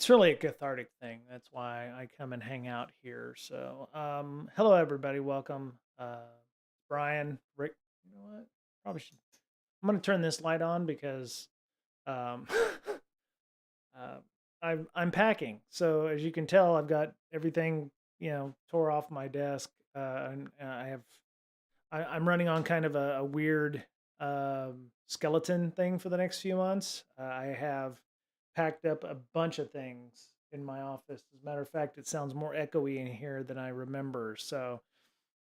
It's really a cathartic thing. That's why I come and hang out here. So, hello everybody. Welcome. Brian, Rick, you know what? Probably should. I'm going to turn this light on because um, uh, I'm packing. So as you can tell, I've got everything tore off my desk, and I'm running on kind of a weird skeleton thing for the next few months. I have packed up a bunch of things in my office. As a matter of fact, it sounds more echoey in here than I remember. So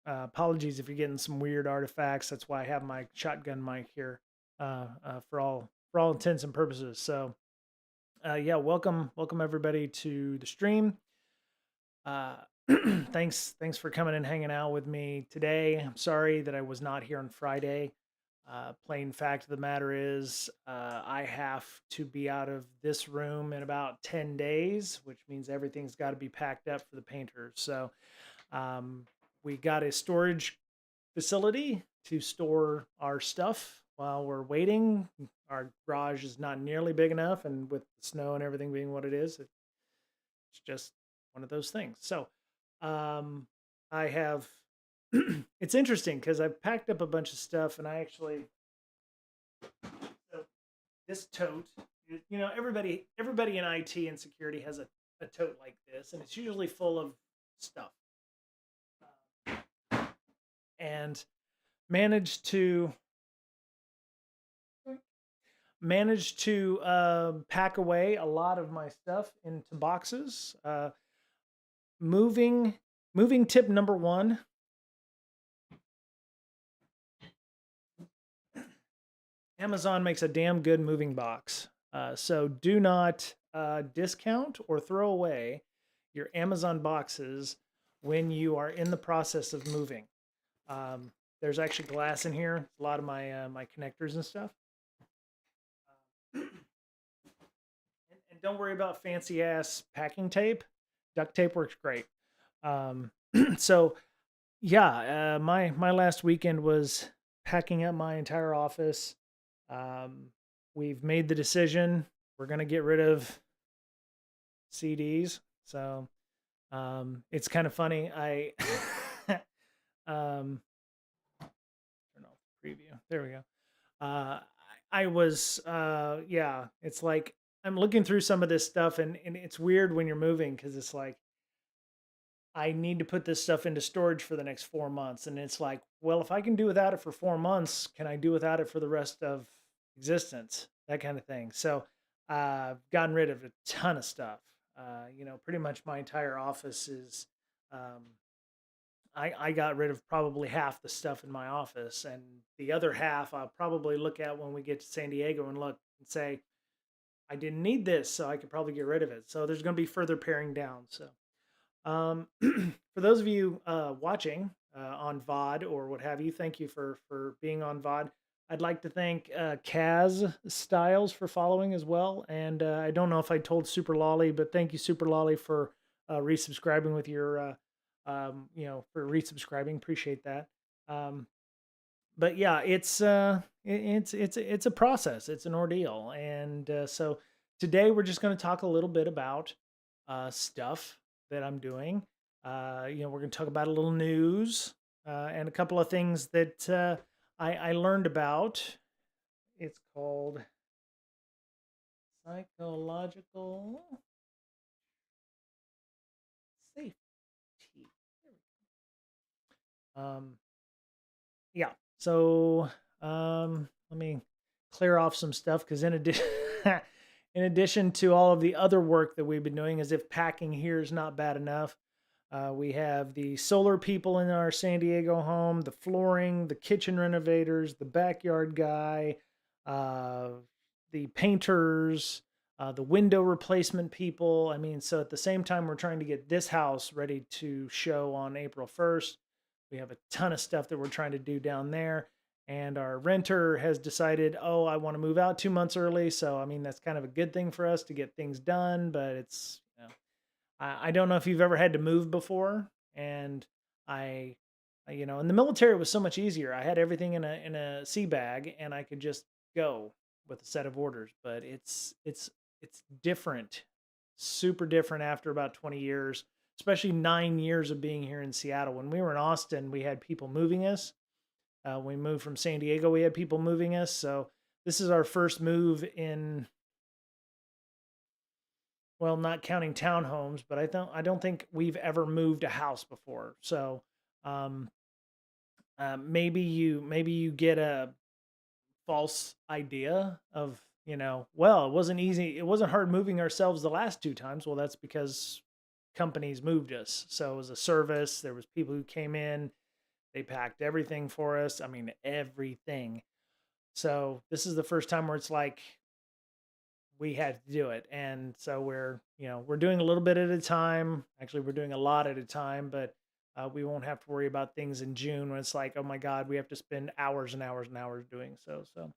apologies if you're getting some weird artifacts. That's why I have my shotgun mic here for all intents and purposes. So yeah, welcome everybody to the stream. Uh, thanks for coming and hanging out with me today. I'm sorry that I was not here on Friday. Plain fact of the matter is, I have to be out of this room in about 10 days, which means everything's got to be packed up for the painters. So um, we got a storage facility to store our stuff while we're waiting. Our garage is not nearly big enough, and with the snow and everything being what it is, it's just one of those things. So I have. It's interesting because I've packed up a bunch of stuff, and I actually so this tote. Everybody in IT and security has a tote like this, and it's usually full of stuff. And managed to pack away a lot of my stuff into boxes. Moving tip number one: Amazon makes a damn good moving box. So do not discount or throw away your Amazon boxes when you are in the process of moving. There's actually glass in here. A lot of my connectors and stuff. And don't worry about fancy ass packing tape. Duct tape works great. So yeah, my last weekend was packing up my entire office. We've made the decision. We're gonna get rid of CDs. So it's kind of funny. I turn off preview. There we go. I was yeah. It's like I'm looking through some of this stuff, and it's weird when you're moving because it's like I need to put this stuff into storage for the next 4 months. And it's like, well, if I can do without it for 4 months, can I do without it for the rest of existence? That kind of thing. So I've gotten rid of a ton of stuff. Pretty much my entire office is, um, I got rid of probably half the stuff in my office. And the other half I'll probably look at when we get to San Diego and look and say, I didn't need this, so I could probably get rid of it. So there's going to be further paring down. So for those of you watching on VOD or what have you, thank you for being on VOD. I'd like to thank Kaz Styles for following as well. And I don't know if I told Super Lolly, but thank you, Super Lolly, for resubscribing with your, for resubscribing. Appreciate that. Um, but yeah, it's a process. It's an ordeal, and so today we're just going to talk a little bit about stuff that I'm doing. We're going to talk about a little news and a couple of things that I learned about. It's called psychological safety. Um, yeah. So let me clear off some stuff because in addition, in addition to all of the other work that we've been doing, as if packing here is not bad enough, we have the solar people in our San Diego home, the flooring, the kitchen renovators, the backyard guy, uh, the painters, the window replacement people. I mean, so at the same time, we're trying to get this house ready to show on April 1st. We have a ton of stuff that we're trying to do down there. And our renter has decided, oh, I want to move out 2 months early. So, I mean, that's kind of a good thing for us to get things done. But it's, I don't know if you've ever had to move before. And in the military, it was so much easier. I had everything in a sea bag and I could just go with a set of orders. But it's different super different after about 20 years, especially 9 years of being here in Seattle. When we were in Austin, we had people moving us. We moved from San Diego, we had people moving us. So this is our first move in, well, not counting townhomes, but I don't think we've ever moved a house before. So um, maybe you get a false idea of, well, it wasn't easy, it wasn't hard moving ourselves the last two times. Well, that's because companies moved us. So it was a service. There was people who came in, they packed everything for us. I mean, everything. So this is the first time where it's like we had to do it. And so we're doing a little bit at a time. Actually, we're doing a lot at a time, but we won't have to worry about things in June when it's like, oh my God, we have to spend hours and hours and hours doing so. So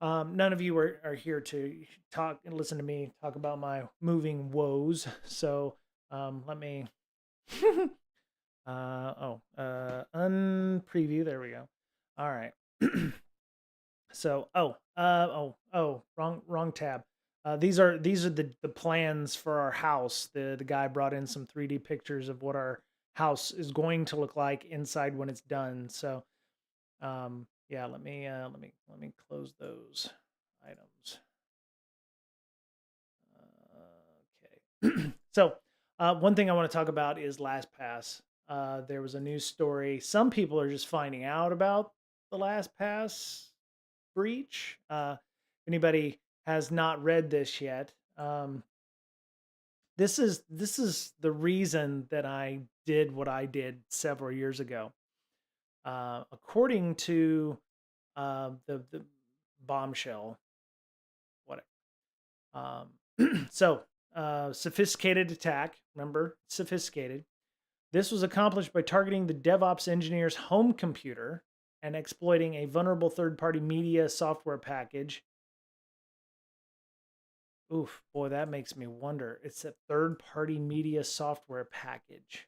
none of you are here to talk and listen to me talk about my moving woes. So let me unpreview. There we go. All right. So wrong tab. These are the plans for our house. The guy brought in some 3D pictures of what our house is going to look like inside when it's done. So yeah, let me close those items. Okay. So one thing I want to talk about is LastPass. There was a news story. Some people are just finding out about the LastPass breach. If anybody has not read this yet, this is the reason that I did what I did several years ago. According to the bombshell, whatever. So sophisticated attack. Remember, sophisticated. This was accomplished by targeting the DevOps engineer's home computer and exploiting a vulnerable third-party media software package. Oof, boy, that makes me wonder. It's a third-party media software package,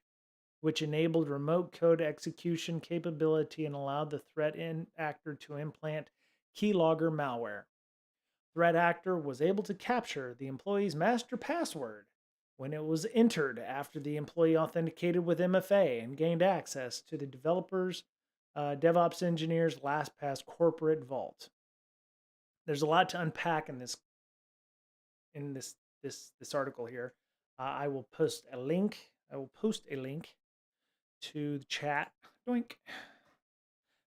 which enabled remote code execution capability and allowed the threat actor to implant keylogger malware. Threat actor was able to capture the employee's master password when it was entered after the employee authenticated with MFA and gained access to the developer's DevOps engineer's LastPass corporate vault. There's a lot to unpack in this article here. I will post a link. To the chat. Doink.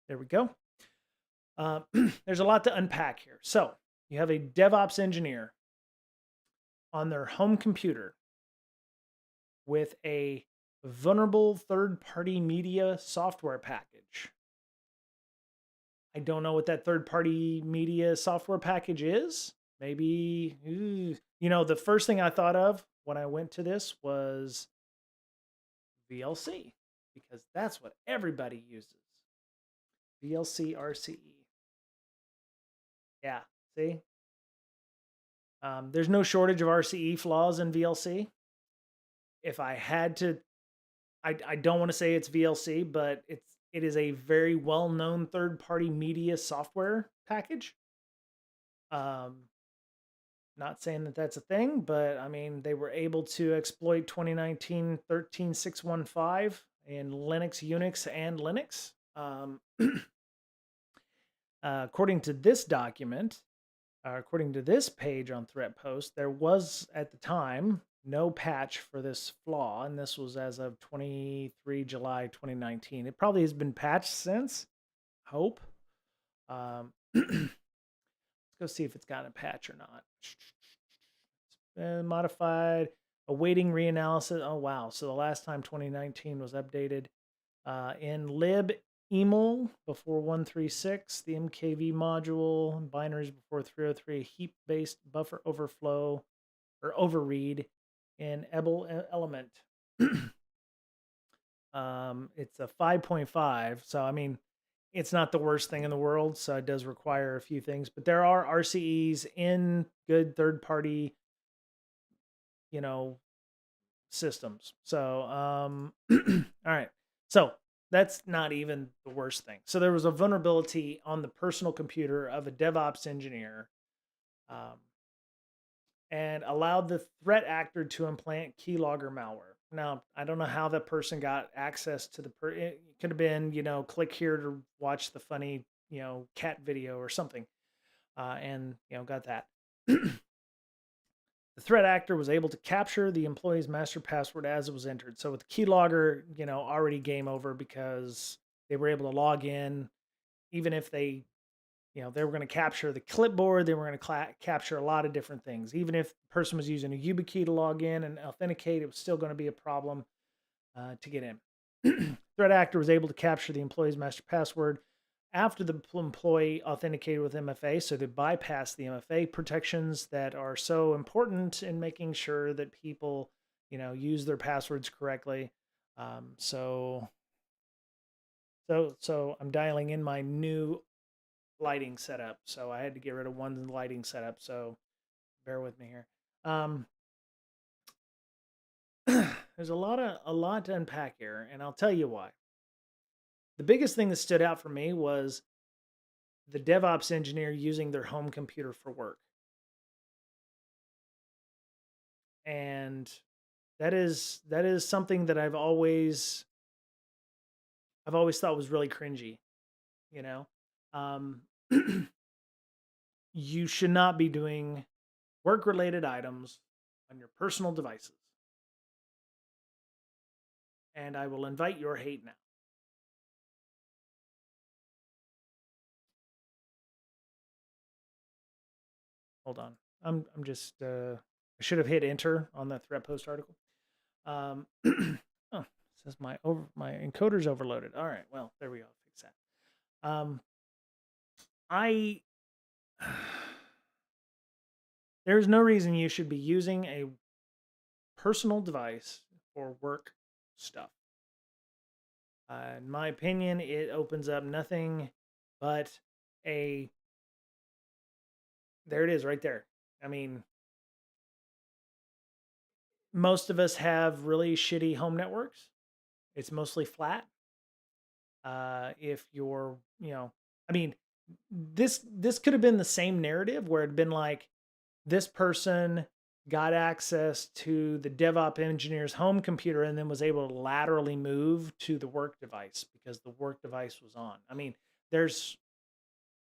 There we go. There's a lot to unpack here. So you have a DevOps engineer on their home computer with a vulnerable third-party media software package. I don't know what that third-party media software package is. Maybe, the first thing I thought of when I went to this was VLC, because that's what everybody uses. VLC RCE. Yeah, see? There's no shortage of RCE flaws in VLC. If I had to, I don't want to say it's VLC, but it is a very well-known third-party media software package. Not saying that that's a thing, but I mean, they were able to exploit 2019 13615 in Linux, Unix, and Linux. According to this document, according to this page on Threat Post, there was at the time no patch for this flaw, and this was as of 23 July 2019. It probably has been patched since. Hope. Let's go see if it's gotten a patch or not. Modified, awaiting reanalysis. Oh wow! So the last time 2019 was updated in libeml before 136, the MKV module, binaries before 303, heap-based buffer overflow or overread in EBL element. It's a 5.5, so I mean, it's not the worst thing in the world. So it does require a few things, but there are RCEs in good third-party, systems. So, all right. So that's not even the worst thing. So there was a vulnerability on the personal computer of a DevOps engineer. and allowed the threat actor to implant keylogger malware. Now, I don't know how that person got access to it could have been, click here to watch the funny, cat video or something, and, got that. The threat actor was able to capture the employee's master password as it was entered. So with the keylogger, already game over because they were able to log in, even if they were going to capture the clipboard. They were going to capture a lot of different things. Even if the person was using a YubiKey to log in and authenticate, it was still going to be a problem to get in. Threat actor was able to capture the employee's master password after the employee authenticated with MFA, so to bypass the MFA protections that are so important in making sure that people, use their passwords correctly. So I'm dialing in my new lighting setup, so I had to get rid of one lighting setup. So bear with me here. There's a lot to unpack here, and I'll tell you why. The biggest thing that stood out for me was the DevOps engineer using their home computer for work. And that is something that I've always thought was really cringy, you know. Um, you should not be doing work-related items on your personal devices. And I will invite your hate now. Hold on. I'm just I should have hit enter on the threat post article. Oh, it says my encoder's overloaded. All right, well, there we go. Fix that. I there's no reason you should be using a personal device for work stuff. In my opinion, it opens up nothing but there it is right there. I mean, most of us have really shitty home networks. It's mostly flat. If you're, I mean, this could have been the same narrative where it'd been like this person got access to the DevOps engineer's home computer and then was able to laterally move to the work device because the work device was on. I mean, there's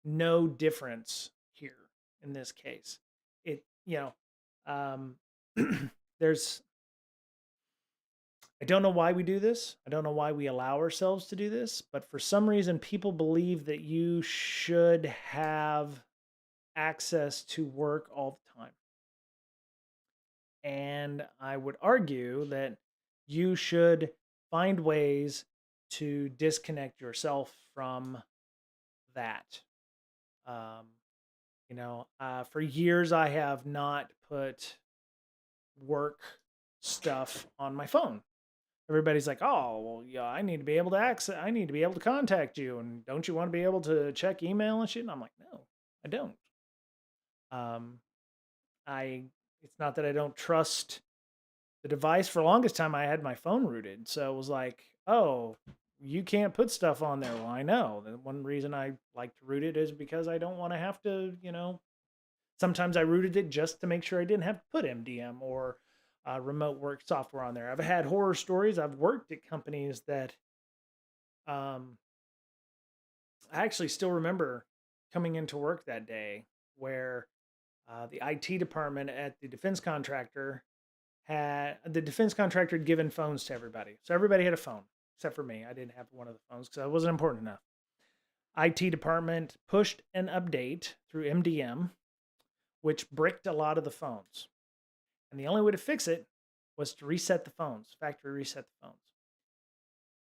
no difference here in this case. Um, there's I don't know why we do this. I don't know why we allow ourselves to do this, but for some reason, people believe that you should have access to work all the time. And I would argue that you should find ways to disconnect yourself from that. For years, I have not put work stuff on my phone. Everybody's like, oh, well, yeah, I need to be able to contact you. And don't you want to be able to check email and shit? And I'm like, no, I don't. Um, it's not that I don't trust the device. For the longest time, I had my phone rooted. So it was like, oh, you can't put stuff on there. Well, I know. The one reason I like to root it is because I don't want to have to, sometimes I rooted it just to make sure I didn't have to put MDM or remote work software on there. I've had horror stories. I've worked at companies that I actually still remember coming into work that day where the IT department at the defense contractor had given phones to everybody. So everybody had a phone except for me. I didn't have one of the phones because I wasn't important enough. IT department pushed an update through MDM, which bricked a lot of the phones. And the only way to fix it was to reset the phones, factory reset the phones.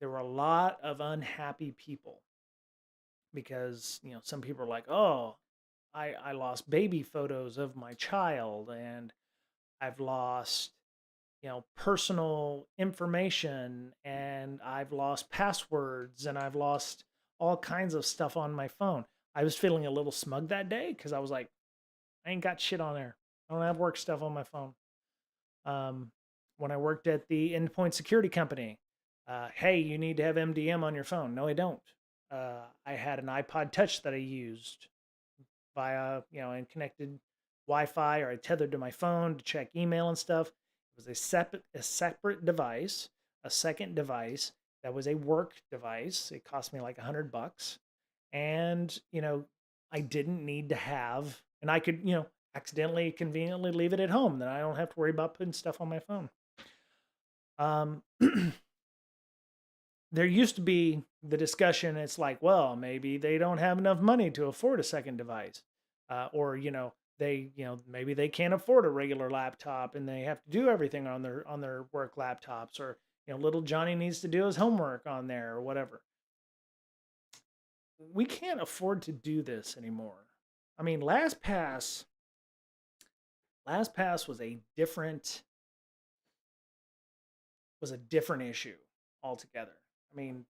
There were a lot of unhappy people because, some people are like, oh, I lost baby photos of my child and I've lost, personal information and I've lost passwords and I've lost all kinds of stuff on my phone. I was feeling a little smug that day because I was like, I ain't got shit on there. I don't have work stuff on my phone. When I worked at the endpoint security company, hey, you need to have MDM on your phone. No, I don't. I had an iPod Touch that I used via, and connected Wi-Fi or I tethered to my phone to check email and stuff. It was a separate device, a second device that was a work device. It cost me like $100, and I didn't need to have, and I could accidentally, conveniently leave it at home. Then I don't have to worry about putting stuff on my phone. Um, there used to be the discussion. It's like, well, maybe they don't have enough money to afford a second device, or they maybe they can't afford a regular laptop and they have to do everything on their work laptops, or little Johnny needs to do his homework on there or whatever. We can't afford to do this anymore. I mean, LastPass was a different issue altogether. I mean,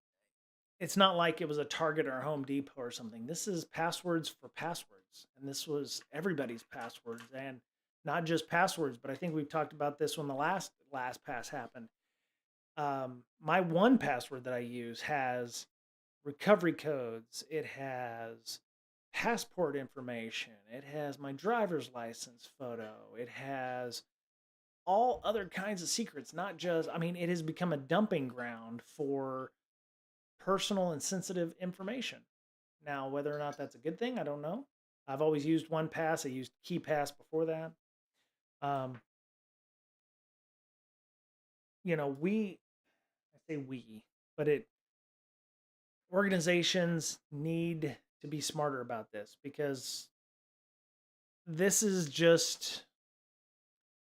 it's not like it was a Target or a Home Depot or something. This is passwords for passwords, and this was everybody's passwords, and not just passwords. But I think we've talked about this when the LastPass happened. My one password that I use has recovery codes. It has passport information. It has my driver's license photo. It has all other kinds of secrets, not just, I mean, it has become a dumping ground for personal and sensitive information. Now, whether or not that's a good thing, I don't know. I've always used OnePass. I used KeyPass before that. Um, I say we, but organizations need to be smarter about this, because this is just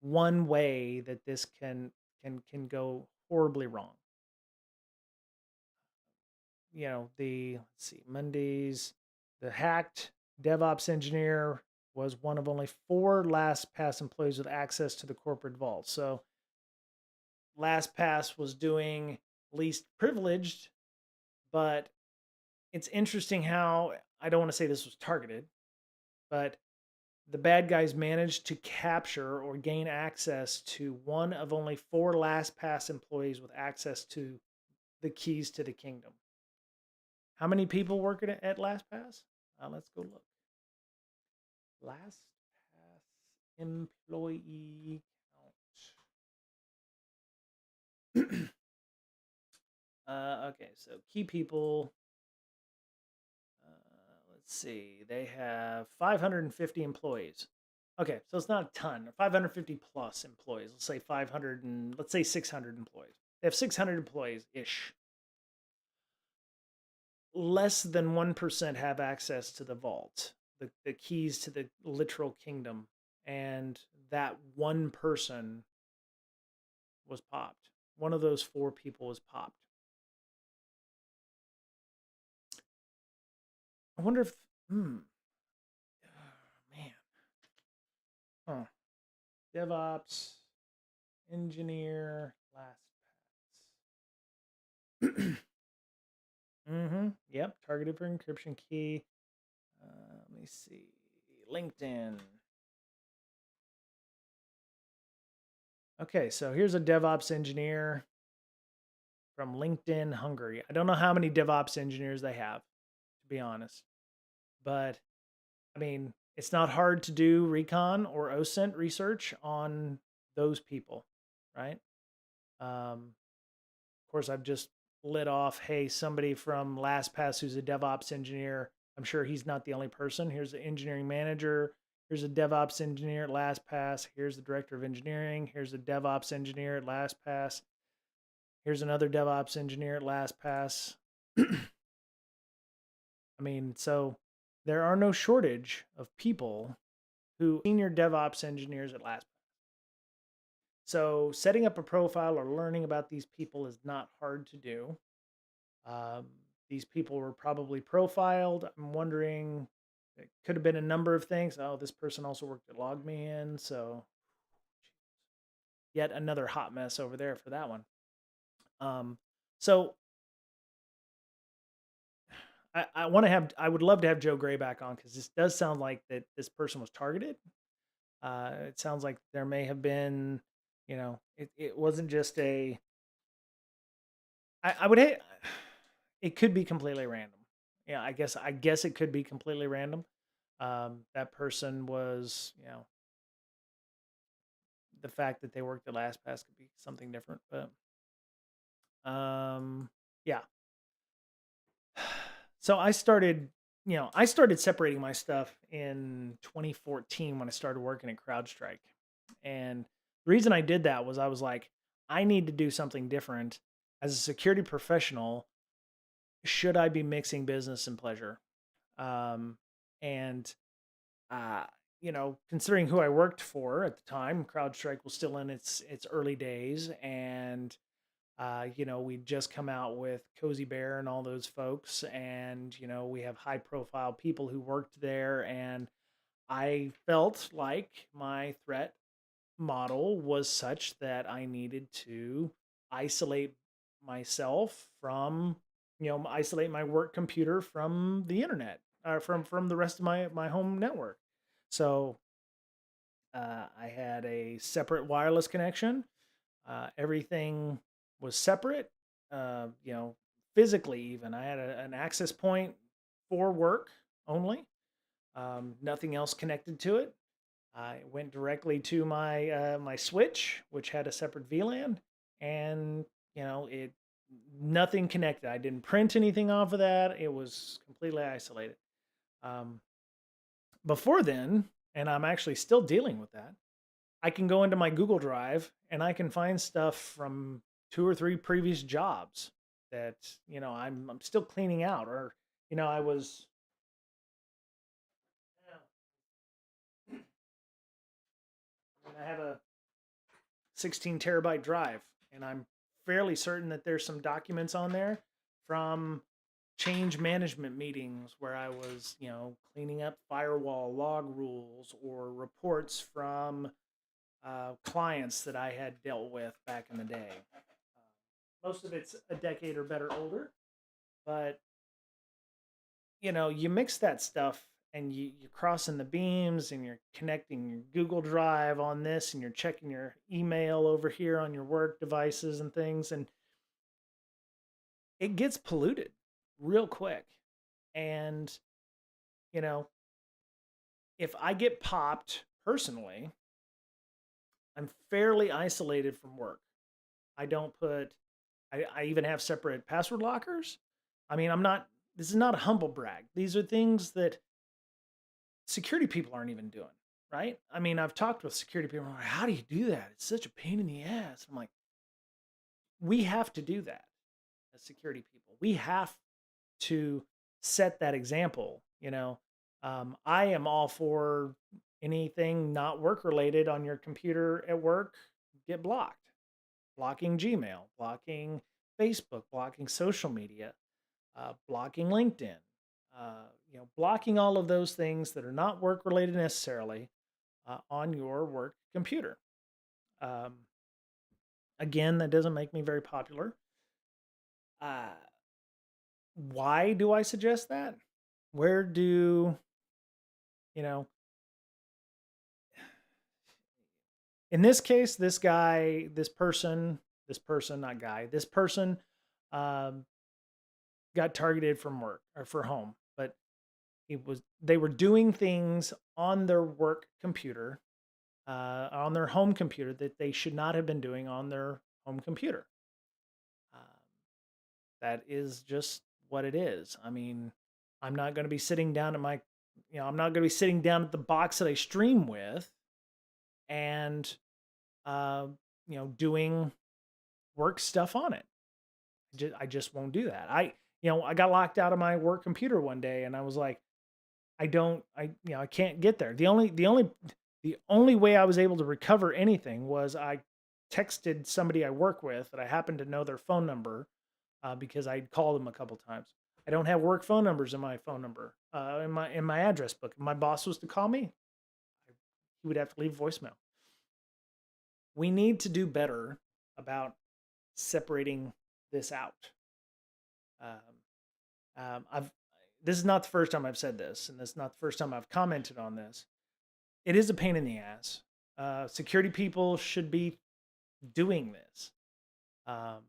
one way that this can go horribly wrong. Let's see, Mondays, the hacked DevOps engineer was one of only 4 LastPass employees with access to the corporate vault. So LastPass was doing least privileged, but it's interesting how, I don't want to say this was targeted, but the bad guys managed to capture or gain access to one of only 4 LastPass employees with access to the keys to the kingdom. How many people work at LastPass? Let's go look. LastPass employee count. Okay, so key people. Let's see. They have 550 employees. Okay, so it's not a ton. 550 plus employees. Let's say 500 and let's say 600 employees. They have 600 employees ish. Less than 1% have access to the vault, the keys to the literal kingdom. And that one person was popped. One of those 4 people was popped. I wonder if, man. Huh. DevOps, engineer, LastPass. Yep, targeted for encryption key. Let me see. LinkedIn. Okay, so here's a DevOps engineer from LinkedIn, Hungary. I don't know how many DevOps engineers they have, to be honest. But, I mean, it's not hard to do recon or OSINT research on those people, right? Of course, I've just lit off, hey, somebody from LastPass who's a DevOps engineer. I'm sure he's not the only person. Here's the engineering manager. Here's a DevOps engineer at LastPass. Here's the director of engineering. Here's a DevOps engineer at LastPass. Here's another DevOps engineer at LastPass. I mean, so there are no shortage of people who senior DevOps engineers at LastPass. So setting up a profile or learning about these people is not hard to do. These people were probably profiled. I'm wondering, it could have been a number of things. Oh, this person also worked at LogMeIn, so yet another hot mess over there for that one. So I would love to have Joe Gray back on, because this does sound like that this person was targeted. It sounds like there may have been, it wasn't just I would hate, it could be completely random. Yeah, I guess it could be completely random. That person was, the fact that they worked at LastPass could be something different, but yeah. So I started separating my stuff in 2014 when I started working at CrowdStrike. And the reason I did that was I was like, I need to do something different as a security professional. Should I be mixing business and pleasure? Um, and uh, considering who I worked for at the time, CrowdStrike was still in its early days, and we'd just come out with Cozy Bear and all those folks, and we have high profile people who worked there, and I felt like my threat model was such that I needed to isolate myself from, isolate my work computer from the internet, from the rest of my home network. So I had a separate wireless connection. Everything was separate. Physically even, I had an access point for work only. Nothing else connected to it. I went directly to my switch, which had a separate VLAN, and it nothing connected. I didn't print anything off of that. It was completely isolated. Um, Before then, and I'm actually still dealing with that. I can go into my Google Drive and I can find stuff from 2 or 3 previous jobs that I'm still cleaning out, or I was. I have a 16 terabyte drive, and I'm fairly certain that there's some documents on there from change management meetings where I was, cleaning up firewall log rules or reports from clients that I had dealt with back in the day. Most of it's a decade or better older, but you mix that stuff and you're crossing the beams and you're connecting your Google Drive on this and you're checking your email over here on your work devices and things, and it gets polluted real quick. And, you know, if I get popped personally, I'm fairly isolated from work. I don't put, I even have separate password lockers. I mean, this is not a humble brag. These are things that security people aren't even doing, right? I mean, I've talked with security people. Like, how do you do that? It's such a pain in the ass. I'm like, we have to do that as security people. We have to set that example. I am all for anything not work related on your computer at work get blocked. Blocking Gmail, blocking Facebook, blocking social media, blocking LinkedIn, blocking all of those things that are not work related necessarily on your work computer. Um, Again, that doesn't make me very popular. Uh, why do I suggest that? Where do, you know, in this case, this person, not guy, this person um, got targeted from work or for home, but they were doing things on their work computer, on their home computer that they should not have been doing on their home computer. Um, that is just what it is. I mean, I'm not going to be sitting down at my, I'm not going to be sitting down at the box that I stream with and, uh, doing work stuff on it. I just won't do that. I got locked out of my work computer one day, and I was like, I can't get there. The only way I was able to recover anything was I texted somebody I work with that I happened to know their phone number because I'd called them a couple times. I don't have work phone numbers in my phone number in my address book. If my boss was to call me, he would have to leave voicemail. We need to do better about separating this out. I've This is not the first time I've said this, and this is not the first time I've commented on this. It is a pain in the ass. Security people should be doing this, um,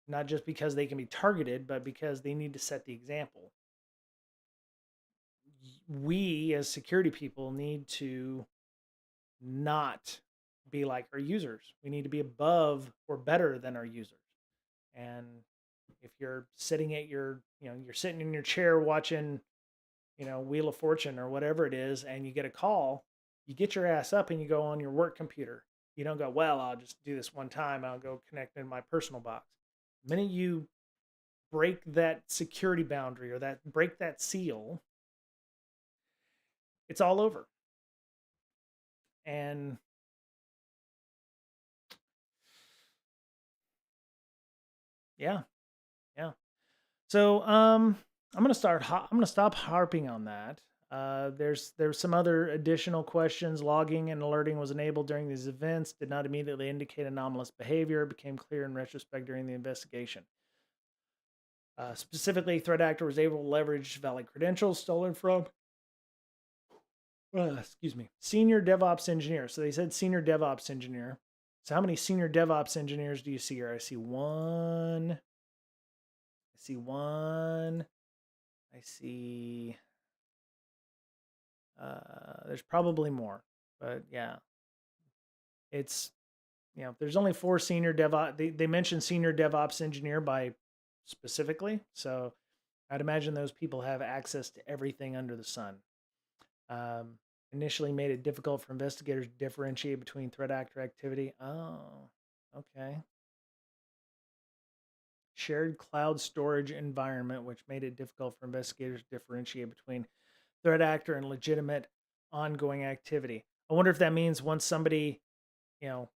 not just because they can be targeted, but because they need to set the example. We as security people need to not be like our users. We need to be above or better than our users. And if you're sitting at your, you're sitting in your chair watching, Wheel of Fortune or whatever it is, and you get a call, you get your ass up and you go on your work computer. You don't go, well, I'll just do this one time. I'll go connect in my personal box. The minute you break that security boundary or that break that seal, it's all over. And yeah, yeah. So I'm gonna stop harping on that. There's some other additional questions. Logging and alerting was enabled during these events. Did not immediately indicate anomalous behavior. Became clear in retrospect during the investigation. Specifically, threat actor was able to leverage valid credentials stolen from excuse me, senior DevOps engineer. So they said senior DevOps engineer. So how many senior DevOps engineers do you see here? I see one. I see one. I see. There's probably more, but yeah, it's there's only four senior DevOps. They mentioned senior DevOps engineer by specifically, so I'd imagine those people have access to everything under the sun. Um, Initially made it difficult for investigators to differentiate between threat actor activity. Oh, okay. Shared cloud storage environment, which made it difficult for investigators to differentiate between threat actor and legitimate ongoing activity. I wonder if that means once somebody, you know,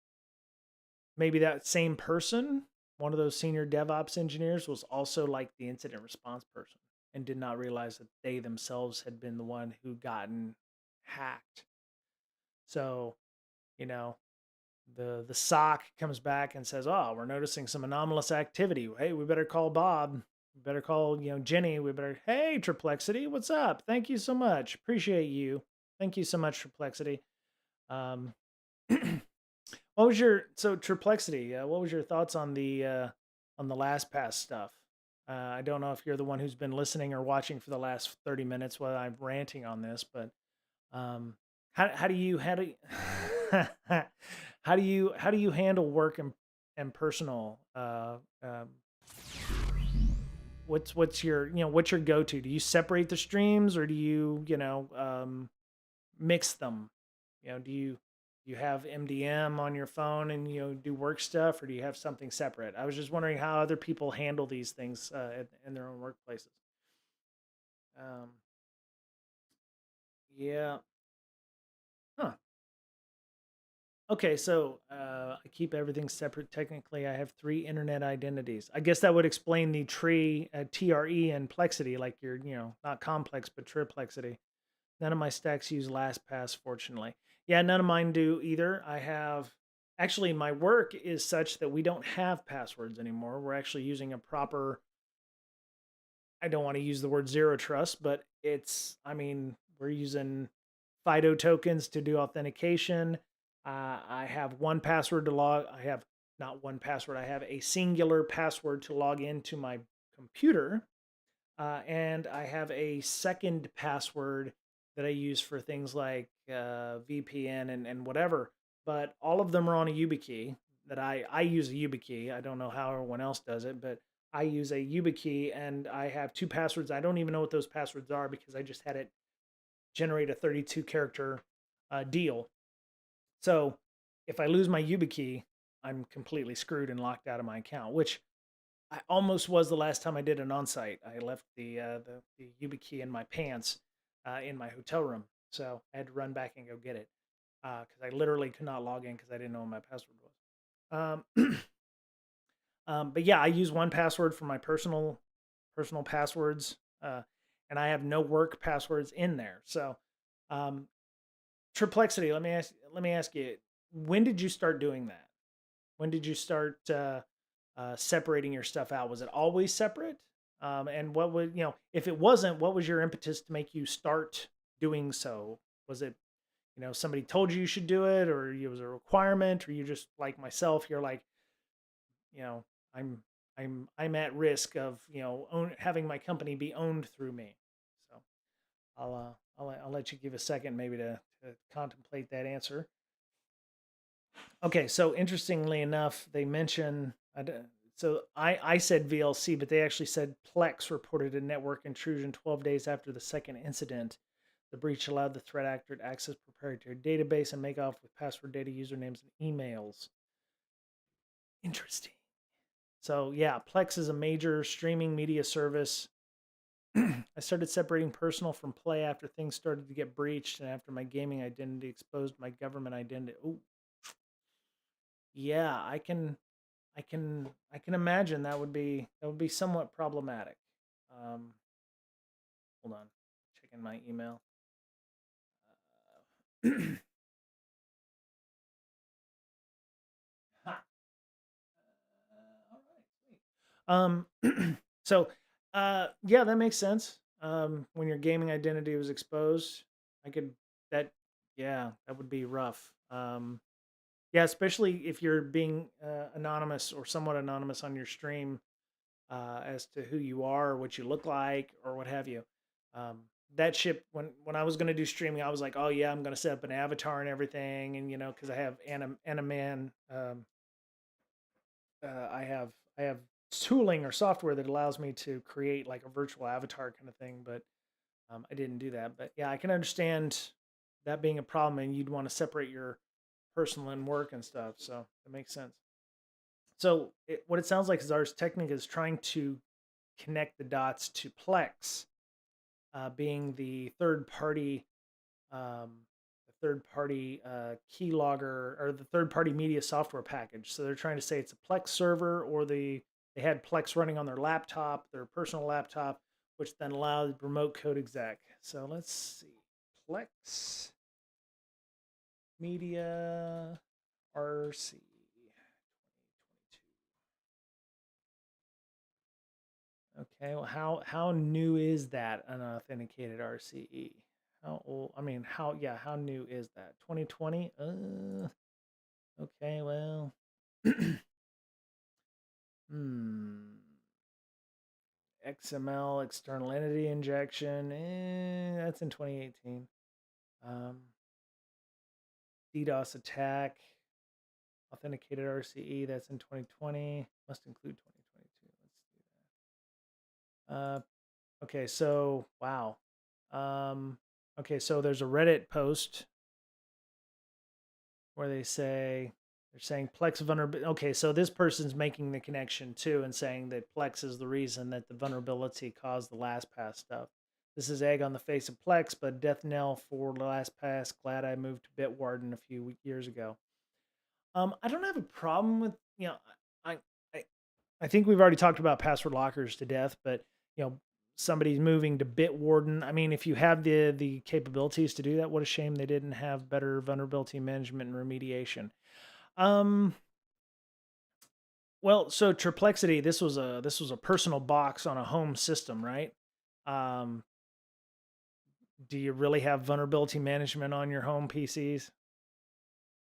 maybe that same person, one of those senior DevOps engineers, was also like the incident response person and did not realize that they themselves had been the one who gotten hacked. So, you know, the SOC comes back and says, "Oh, we're noticing some anomalous activity. Hey, we better call Bob. We better call, Jenny. We better, hey, Triplexity, what's up? Thank you so much. Appreciate you. Thank you so much, Triplexity." Um, what was your Triplexity? What was your thoughts on the Lastpass stuff? I don't know if you're the one who's been listening or watching for the last 30 minutes while I'm ranting on this, but um, how do you how do you handle work and personal? What's your what's your go to? Do you separate the streams or do you mix them? Do you have MDM on your phone and do work stuff, or do you have something separate? I was just wondering how other people handle these things in their own workplaces. Um, yeah. Huh. Okay, so I keep everything separate. Technically, I have three internet identities. I guess that would explain the tree, TRE and plexity, like you're, not complex, but triplexity. None of my stacks use LastPass, fortunately. Yeah, none of mine do either. I have, actually, my work is such that we don't have passwords anymore. We're actually using a proper, I don't want to use the word zero trust, but we're using FIDO tokens to do authentication. I have one password to log. I have not one password. I have a singular password to log into my computer, and I have a second password that I use for things like VPN and whatever. But all of them are on a YubiKey. That I use a YubiKey. I don't know how everyone else does it, but I use a YubiKey, and I have two passwords. I don't even know what those passwords are because I just had it generate a 32 character deal. So if I lose my YubiKey, I'm completely screwed and locked out of my account, which I almost was the last time I did an onsite. I left the YubiKey in my pants in my hotel room, so I had to run back and go get it because I literally could not log in because I didn't know what my password was. But yeah, I use one password for my personal passwords, and I have no work passwords in there. So, um, Triplexity. Let me ask you, when did you start doing that? When did you start separating your stuff out? Was it always separate? And what would if it wasn't, what was your impetus to make you start doing so? Was it somebody told you should do it, or it was a requirement, or you just like myself, you're like you know I'm I'm at risk of having my company be owned through me. So I'll let you give a second maybe to contemplate that answer. Okay, so interestingly enough, they mention so I said VLC, but they actually said Plex reported a network intrusion 12 days after the second incident. The breach allowed the threat actor to access proprietary database and make off with password data, usernames, and emails. Interesting. So yeah, Plex is a major streaming media service. I started separating personal from play after things started to get breached and after my gaming identity exposed my government identity. Oh, yeah, I can imagine that would be somewhat problematic. Um, hold on, checking my email. Ha. All right, sweet. So, yeah, that makes sense. When your gaming identity was exposed, I could that, yeah, that would be rough. Yeah, especially if you're being anonymous or somewhat anonymous on your stream as to who you are, or what you look like, or what have you. Um, that ship when I was going to do streaming, I was like, oh yeah, I'm going to set up an avatar and everything, and because I have Animan, I have tooling or software that allows me to create like a virtual avatar kind of thing, but I didn't do that. But yeah, I can understand that being a problem, and you'd want to separate your personal and work and stuff. So that makes sense. So what it sounds like is Ars Technica is trying to connect the dots to Plex, being um, the third party keylogger or the third party media software package. So they're trying to say it's a Plex server, or they had Plex running on their laptop, their personal laptop, which then allowed remote code exec. So let's see, Plex Media RC. Okay, well, how new is that unauthenticated RCE? How old? I mean, how new is that? 2020? Okay, well, hmm. XML external entity injection. That's in 2018. Um, DDoS attack, authenticated RCE. That's in 2020. Must include 2022. Let's do that. Okay, so wow. Um, okay, so there's a Reddit post where they're saying Plex vulnerability. Okay, so this person's making the connection too and saying that Plex is the reason that the vulnerability caused the LastPass stuff. This is egg on the face of Plex, but death knell for LastPass. Glad I moved to Bitwarden a few years ago. I don't have a problem with I I I think we've already talked about password lockers to death, but you know somebody's moving to Bitwarden. I mean, if you have the capabilities to do that, what a shame they didn't have better vulnerability management and remediation. Um, well, so Triplexity, this was a personal box on a home system, right? Um, do you really have vulnerability management on your home PCs?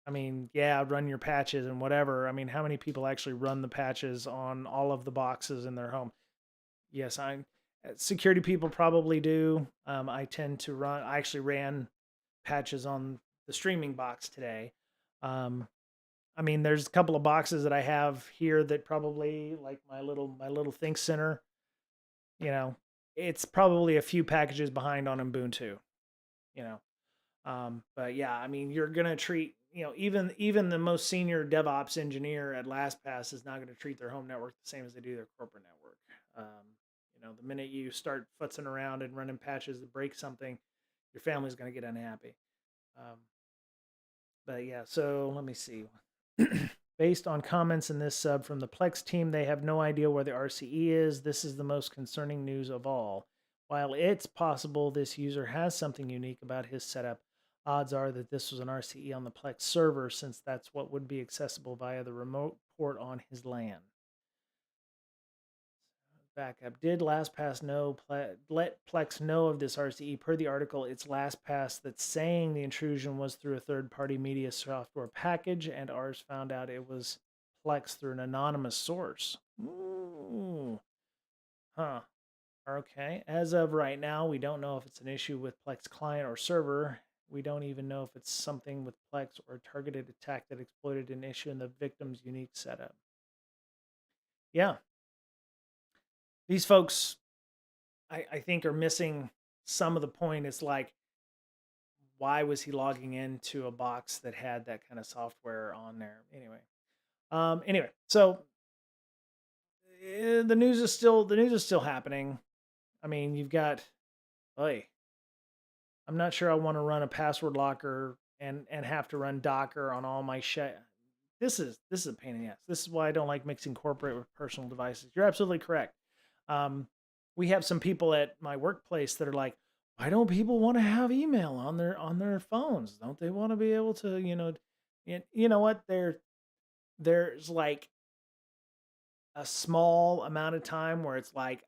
I mean, yeah, run your patches and whatever. I mean, how many people actually run the patches on all of the boxes in their home? Yes, I'm security people probably do. I tend to run. I actually ran patches on the streaming box today. Um, I mean, there's a couple of boxes that I have here that probably like my little think center. You know, it's probably a few packages behind on Ubuntu. You know, but yeah, I mean, you're gonna treat even the most senior DevOps engineer at LastPass is not going to treat their home network the same as they do their corporate network. The minute you start futzing around and running patches that break something, your family's going to get unhappy. Um, but yeah, so let me see. Based on comments in this sub from the Plex team, they have no idea where the RCE is. This is the most concerning news of all. While it's possible this user has something unique about his setup, odds are that this was an RCE on the Plex server, since that's what would be accessible via the remote port on his LAN. Backup. Did LastPass let Plex know of this RCE? Per the article, it's LastPass that's saying the intrusion was through a third-party media software package, and ours found out it was Plex through an anonymous source. Ooh. Huh. Okay. As of right now, we don't know if it's an issue with Plex client or server. We don't even know if it's something with Plex or a targeted attack that exploited an issue in the victim's unique setup. Yeah, these folks, I think, are missing some of the point. It's like, why was he logging into a box that had that kind of software on there? Anyway, so the news is still happening. I mean, you've got, hey, I'm not sure I want to run a password locker and have to run Docker on all my shit. This is a pain in the ass. This is why I don't like mixing corporate with personal devices. You're absolutely correct. Um, we have some people at my workplace that are like, why don't people want to have email on their phones? Don't they want to be able to, you know what? There's like a small amount of time where it's like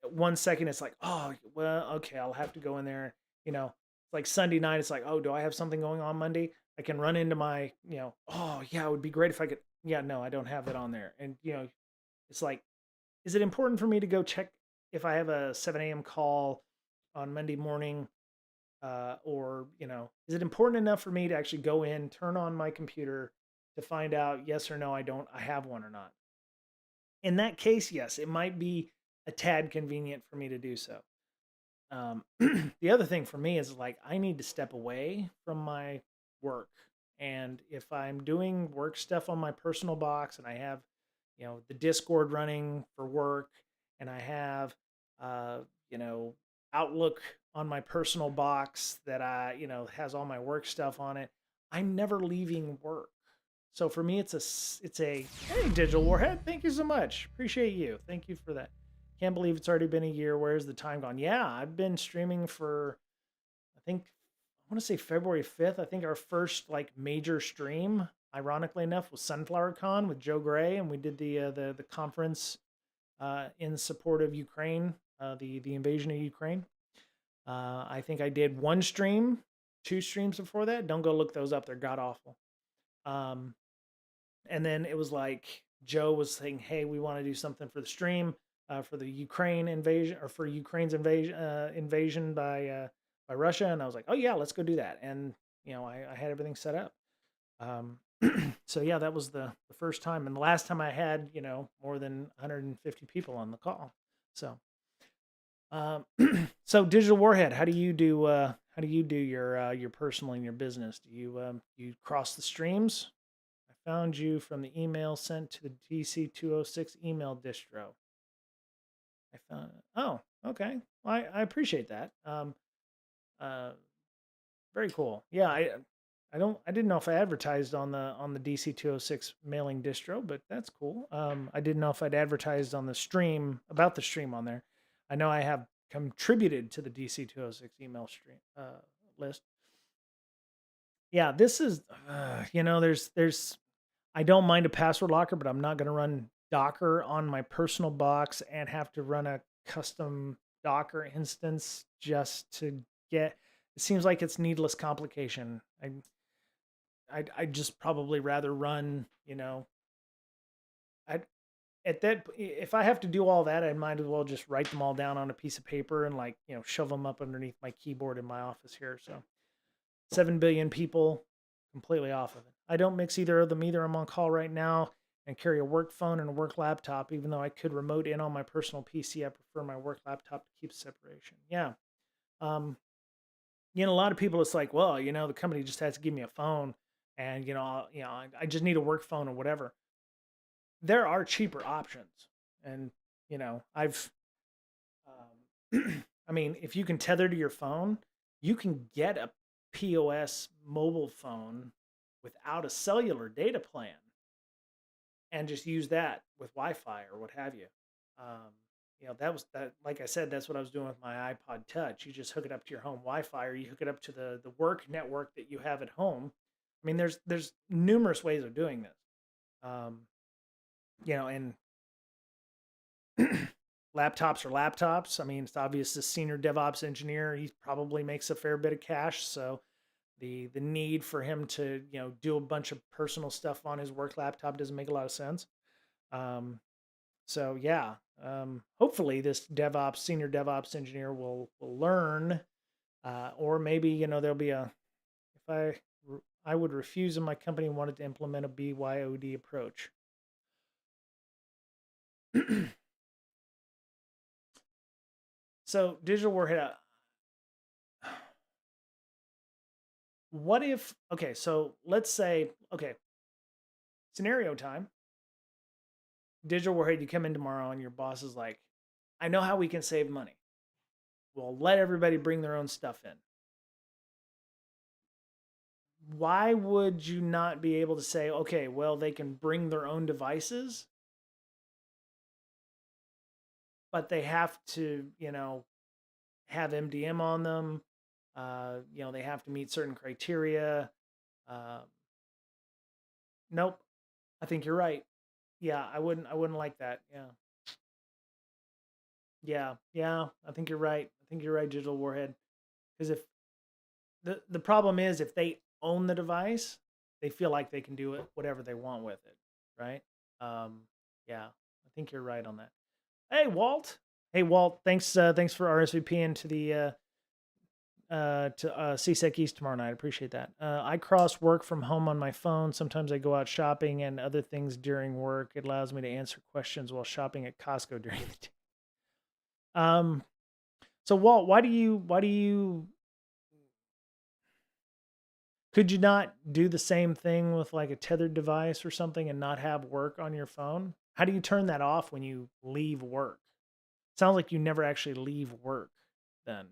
1 second it's like, oh well, okay, I'll have to go in there. It's like Sunday night, it's like, oh, do I have something going on Monday? I can run into my, oh yeah, it would be great if I could. Yeah, no, I don't have it on there. And it's like, is it important for me to go check if I have a 7 a.m. call on Monday morning? Or is it important enough for me to actually go in, turn on my computer to find out yes or no, I have one or not? In that case, yes, it might be a tad convenient for me to do so. The other thing for me is like, I need to step away from my work. And if I'm doing work stuff on my personal box and I have, the Discord running for work, and I have, uh, you know, Outlook on my personal box that has all my work stuff on it, I'm never leaving work. So for me, it's a hey, Digital Warhead, thank you so much, appreciate you, thank you for that. Can't believe it's already been a year. Where's the time gone? Yeah, I've been streaming for, I think, I want to say February 5th. I think our first like major stream, ironically enough, was Sunflower Con with Joe Gray, and we did the conference in support of Ukraine, the invasion of Ukraine. I think I did one stream, two streams before that. Don't go look those up; they're god awful. Um, and then it was like Joe was saying, "Hey, we want to do something for the stream for the Ukraine invasion, or for Ukraine's invasion by Russia." And I was like, "Oh yeah, let's go do that." And I had everything set up. Um, so yeah, that was the first time, and the last time I had more than 150 people on the call. So um, so Digital Warhead, how do you do your personal and your business? Do you cross the streams? I found you from the email sent to the DC206 email distro. I found. Oh, okay. Well, I appreciate that. Uh, Very cool. Yeah, I didn't know if I advertised on the DC206 mailing distro, but that's cool. I didn't know if I'd advertised on the stream about the stream on there. I know I have contributed to the DC206 email stream list. Yeah, this is there's I don't mind a password locker, but I'm not going to run Docker on my personal box and have to run a custom Docker instance just to get. It seems like it's needless complication. I'd just probably rather run. I at that if I have to do all that, I might as well just write them all down on a piece of paper and shove them up underneath my keyboard in my office here. So 7 billion people, completely off of it. I don't mix either of them either. I'm on call right now and carry a work phone and a work laptop. Even though I could remote in on my personal PC, I prefer my work laptop to keep separation. Yeah. Um, a lot of people, it's like, well, the company just has to give me a phone, and I just need a work phone or whatever. There are cheaper options, and I've, I mean, if you can tether to your phone, you can get a POS mobile phone without a cellular data plan and just use that with Wi-Fi or what have you. That was that. Like I said, that's what I was doing with my iPod Touch. You just hook it up to your home Wi-Fi, or you hook it up to the work network that you have at home. I mean, there's numerous ways of doing this. Um, and laptops are laptops. I mean, it's obvious the senior DevOps engineer, he probably makes a fair bit of cash, so the need for him to do a bunch of personal stuff on his work laptop doesn't make a lot of sense. Um, so yeah, hopefully this senior DevOps engineer will learn Or maybe, there'll be if I would refuse and my company wanted to implement a BYOD approach. So digital warhead, what if, okay, so let's say, okay, scenario time, digital warhead, you come in tomorrow and your boss is like, I know how we can save money. We'll let everybody bring their own stuff in. Why would you not be able to say, okay, well, they can bring their own devices, but they have to, have MDM on them. They have to meet certain criteria. Uh, nope. I think you're right. Yeah, I wouldn't like that. Yeah. Yeah. Yeah. I think you're right. I think you're right, Digital Warhead. Because if the problem is if they own the device, they feel like they can do it whatever they want with it, right? Um, yeah, I think you're right on that. Hey, Walt. Hey, Walt. Thanks for RSVPing to the CSEC East tomorrow night. I appreciate that. I cross work from home on my phone. Sometimes I go out shopping and other things during work. It allows me to answer questions while shopping at Costco during the day. Um, so Walt, why do you could you not do the same thing with like a tethered device or something and not have work on your phone? How do you turn that off when you leave work? Sounds like you never actually leave work then.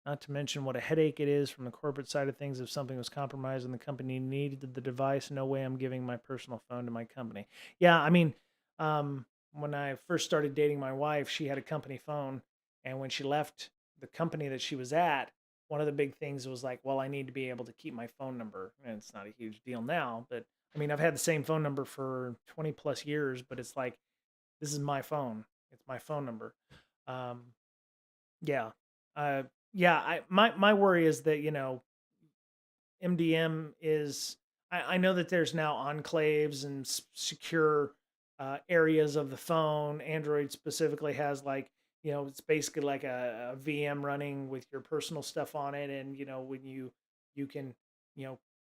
Not to mention what a headache it is from the corporate side of things if something was compromised and the company needed the device. No way I'm giving my personal phone to my company. Yeah, I mean, when I first started dating my wife, she had a company phone. And when she left the company that she was at, one of the big things was like, well, I need to be able to keep my phone number. And it's not a huge deal now, but I mean, I've had the same phone number for 20 plus years, but it's like, this is my phone. It's my phone number. Um, yeah. Yeah, my worry is that, MDM is I know that there's now enclaves and secure areas of the phone. Android specifically has like, it's basically like a VM running with your personal stuff on it. And, when you can,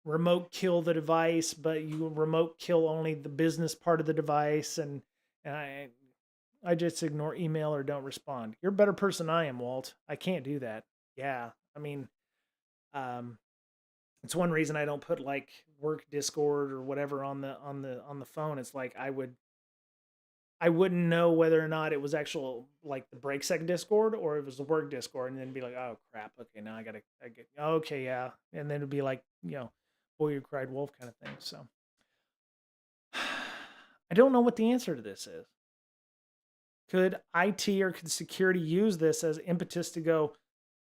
remote kill the device, but you remote kill only the business part of the device. And I just ignore email or don't respond. You're a better person than I am, Walt. I can't do that. Yeah. I mean, um, it's one reason I don't put like work Discord or whatever on the phone. It's like I wouldn't know whether or not it was actual like the breaksec Discord or it was the work Discord, and then be like, oh crap, okay, now I get okay, yeah, and then it'd be like, boy who cried wolf kind of thing. So I don't know what the answer to this is. Could IT or could security use this as impetus to go,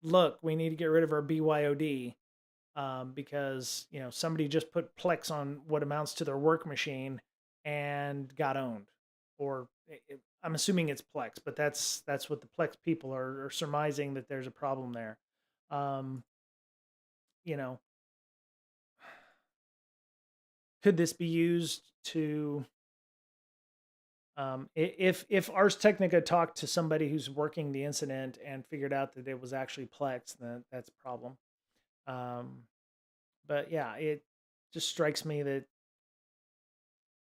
look, we need to get rid of our BYOD because somebody just put Plex on what amounts to their work machine and got owned, or I'm assuming it's Plex, but that's what the Plex people are surmising, that there's a problem there. Um, you know, could this be used to if Ars Technica talked to somebody who's working the incident and figured out that it was actually Plex, then that's a problem. Um, but yeah, it just strikes me that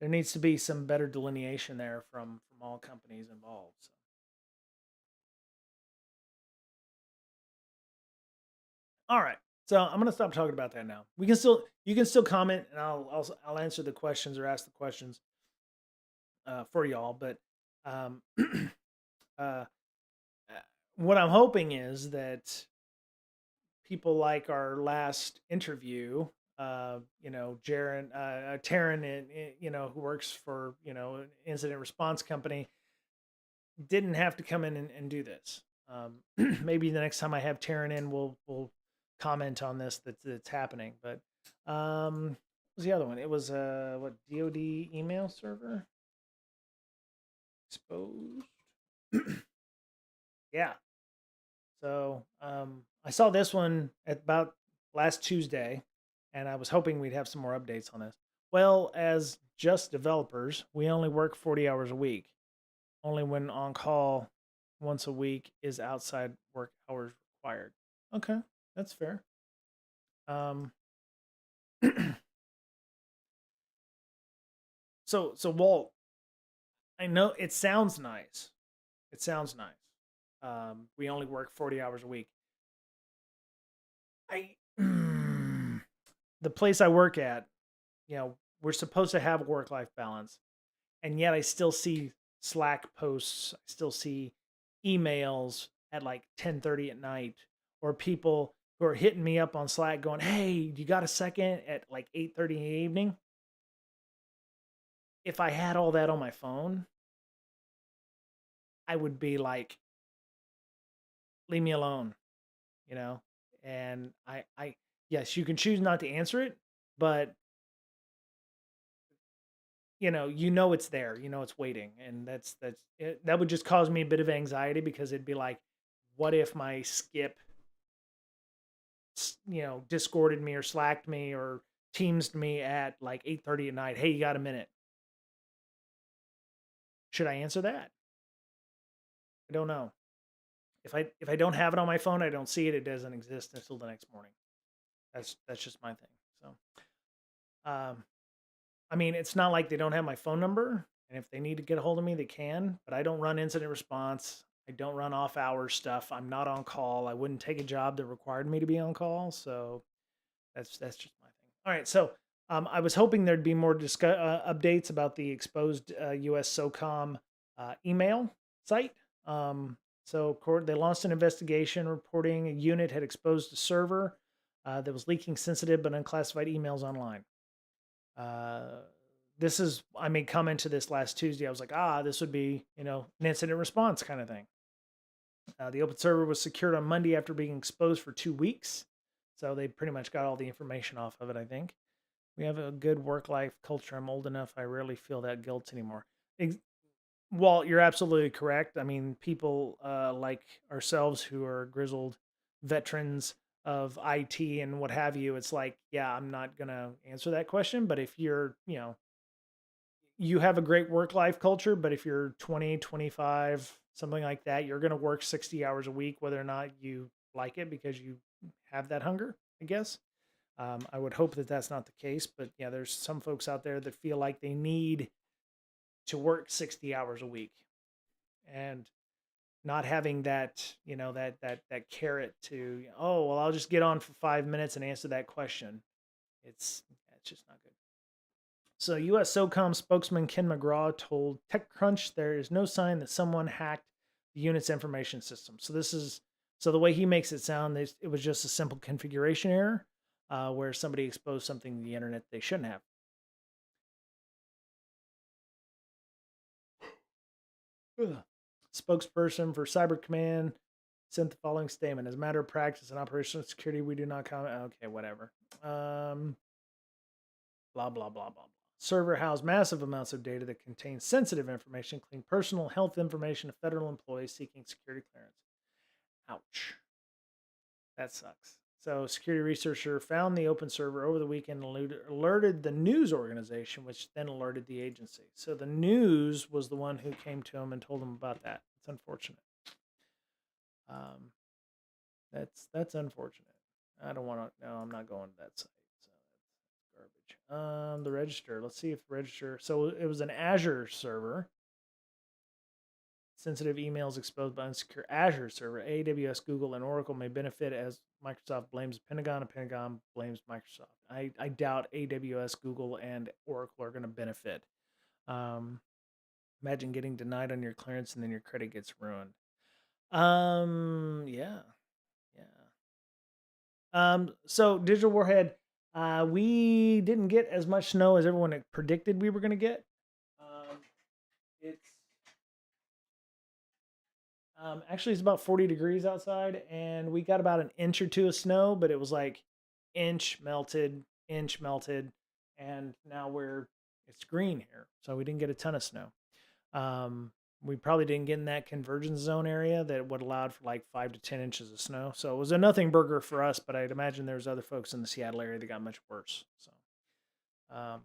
there needs to be some better delineation there from all companies involved. So. All right, so I'm gonna stop talking about that now. You can still comment, and I'll answer the questions or ask the questions for y'all. But um, uh, what I'm hoping is that people like our last interview, Jaron, Taryn, who works for, an incident response company, didn't have to come in and do this. Maybe the next time I have Taryn in, we'll comment on this that's happening. But what was the other one? It was what, DoD email server exposed. Yeah. So I saw this one at about last Tuesday, and I was hoping we'd have some more updates on this. Well, as just developers, we only work 40 hours a week, only when on call once a week is outside work hours required. Okay, that's fair. Um, so Walt, I know it sounds nice. It sounds nice. We only work 40 hours a week. I the place I work at, we're supposed to have work life balance, and yet I still see Slack posts. I still see emails at like 10:30 at night, or people who are hitting me up on Slack going, "Hey, you got a second?" at like 8:30 in the evening. If I had all that on my phone, I would be like, "Leave me alone," you know. And yes, you can choose not to answer it, but it's there, it's waiting, and that would just cause me a bit of anxiety because it'd be like, what if my skip, discorded me or slacked me or teamsed me at like 8:30 at night? Hey, you got a minute? Should I answer that? I don't know. If I don't have it on my phone, I don't see it. It doesn't exist until the next morning. That's just my thing. So, um, I mean, it's not like they don't have my phone number, and if they need to get a hold of me, they can. But I don't run incident response. I don't run off hours stuff. I'm not on call. I wouldn't take a job that required me to be on call. So that's just my thing. All right. So I was hoping there'd be more updates about the exposed U.S. SOCOM email site. They launched an investigation reporting a unit had exposed a server that was leaking sensitive but unclassified emails online. Uh, I made comment to this last Tuesday. I was like, this would be, an incident response kind of thing. The open server was secured on Monday after being exposed for 2 weeks. So they pretty much got all the information off of it, I think. We have a good work life culture. I'm old enough. I rarely feel that guilt anymore. Walt, you're absolutely correct. I mean, people like ourselves who are grizzled veterans of IT and what have you, it's like, yeah, I'm not going to answer that question. But if you're, you have a great work life culture, but if you're 20, 25, something like that, you're going to work 60 hours a week, whether or not you like it because you have that hunger, I guess. I would hope that that's not the case, but yeah, there's some folks out there that feel like they need to work 60 hours a week and not having that, that carrot to, oh, well, I'll just get on for 5 minutes and answer that question. It's just not good. So, U.S. SOCOM spokesman Ken McGraw told TechCrunch there is no sign that someone hacked the unit's information system. So the way he makes it sound, it was just a simple configuration error where somebody exposed something to the internet they shouldn't have. Ugh. Spokesperson for Cyber Command sent the following statement: as a matter of practice and operational security, we do not comment. Okay, whatever. Blah blah blah blah blah. Server housed massive amounts of data that contains sensitive information, including personal health information of federal employees seeking security clearance. Ouch. That sucks. So, security researcher found the open server over the weekend and alerted the news organization, which then alerted the agency. So, the news was the one who came to him and told him about that. It's unfortunate. Um, that's unfortunate. I don't want to. No, I'm not going to that site. So that's garbage. The register. Let's see if the register. So it was an Azure server. Sensitive emails exposed by unsecure Azure server. AWS, Google, and Oracle may benefit as Microsoft blames Pentagon and Pentagon blames Microsoft. I doubt AWS, Google, and Oracle are going to benefit. Imagine getting denied on your clearance and then your credit gets ruined. Yeah, yeah. So Digital Warhead, we didn't get as much snow as everyone had predicted we were going to get. It's actually it's about 40 degrees outside, and we got about an inch or two of snow, but it was like inch melted, and now it's green here, so we didn't get a ton of snow. We probably didn't get in that convergence zone area that would allowed for like 5 to 10 inches of snow. So it was a nothing burger for us, but I'd imagine there's other folks in the Seattle area that got much worse. So um,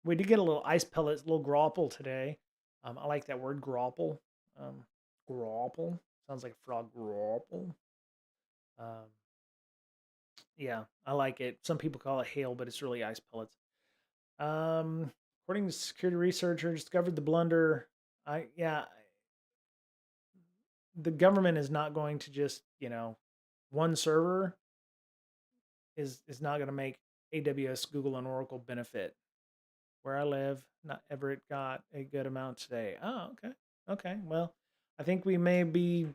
we did get a little ice pellets, a little grapple today. I like that word grapple. Grapple Sounds like a frog. Um, yeah, I like it. Some people call it hail, but it's really ice pellets. According to security researchers, discovered the blunder. Yeah, the government is not going to just one server is not going to make AWS, Google, and Oracle benefit. Where I live, not Everett got a good amount today. Oh, okay, okay. Well, I think we may be.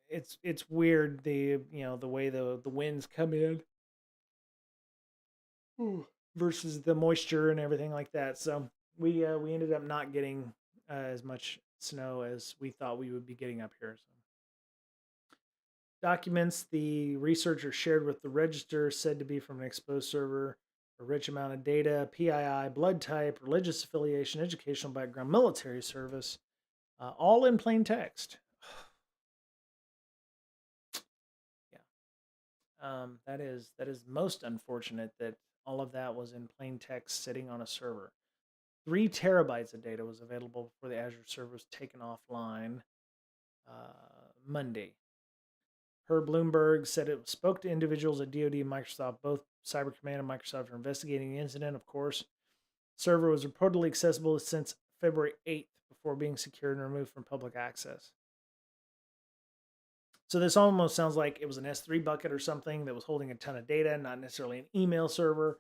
It's weird the way the winds come in. Ooh. Versus the moisture and everything like that. So we ended up not getting as much snow as we thought we would be getting up here. So documents the researcher shared with the register said to be from an exposed server, a rich amount of data, PII, blood type, religious affiliation, educational background, military service, all in plain text. Yeah, that is most unfortunate that all of that was in plain text sitting on a server. 3 terabytes of data was available before the Azure server was taken offline Monday. Herb Bloomberg said it spoke to individuals at DoD and Microsoft. Both Cyber Command and Microsoft are investigating the incident, of course. The server was reportedly accessible since February 8th before being secured and removed from public access. So this almost sounds like it was an S3 bucket or something that was holding a ton of data, not necessarily an email server,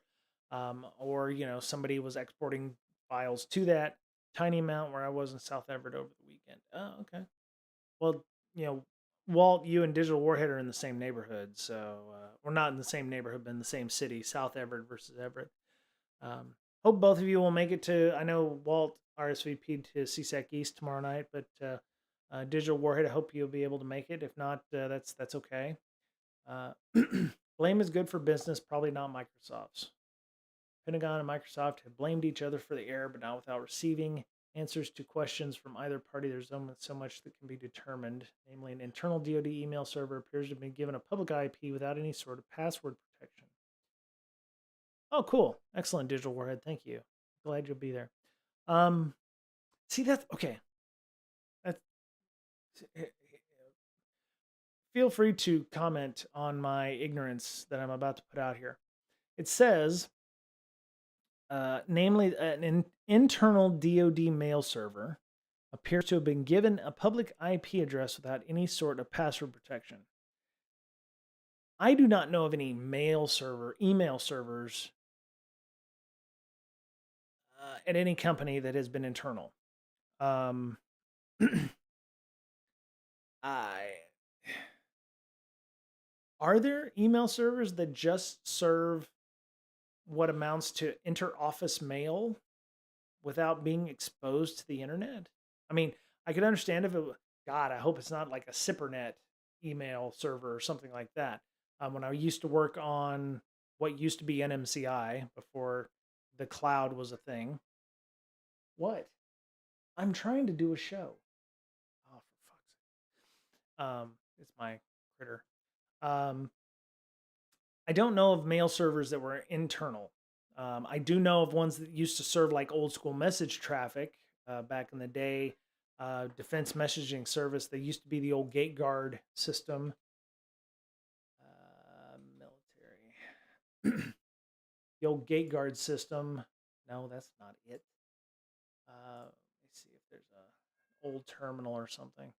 or somebody was exporting files to that tiny amount where I was in South Everett over the weekend. Oh, okay. Well, Walt, you and Digital Warhead are in the same neighborhood, so we're not in the same neighborhood, but in the same city, South Everett versus Everett. Hope both of you will make it to. I know Walt RSVP'd to CSAC East tomorrow night, but Digital Warhead, I hope you'll be able to make it. If not, that's okay. Blame is good for business, probably not Microsoft's. Pentagon and Microsoft have blamed each other for the error, but not without receiving answers to questions from either party. There's only so much that can be determined. Namely, an internal DoD email server appears to have been given a public IP without any sort of password protection. Oh, cool. Excellent, Digital Warhead. Thank you. Glad you'll be there. See, that's okay. That's, feel free to comment on my ignorance that I'm about to put out here. It says, namely, an internal DoD mail server appears to have been given a public IP address without any sort of password protection. I do not know of any email servers at any company that has been internal. Are there email servers that just serve what amounts to inter-office mail without being exposed to the internet? I mean, I could understand if it was, God, I hope it's not like a SIPRnet email server or something like that. When I used to work on what used to be NMCI before the cloud was a thing. What? I'm trying to do a show. Oh, for fuck's sake. It's my critter. I don't know of mail servers that were internal. I do know of ones that used to serve like old school message traffic back in the day. Defense messaging service. They used to be the old gate guard system. Military. The old gate guard system. No, that's not it. Let me see if there's a old terminal or something.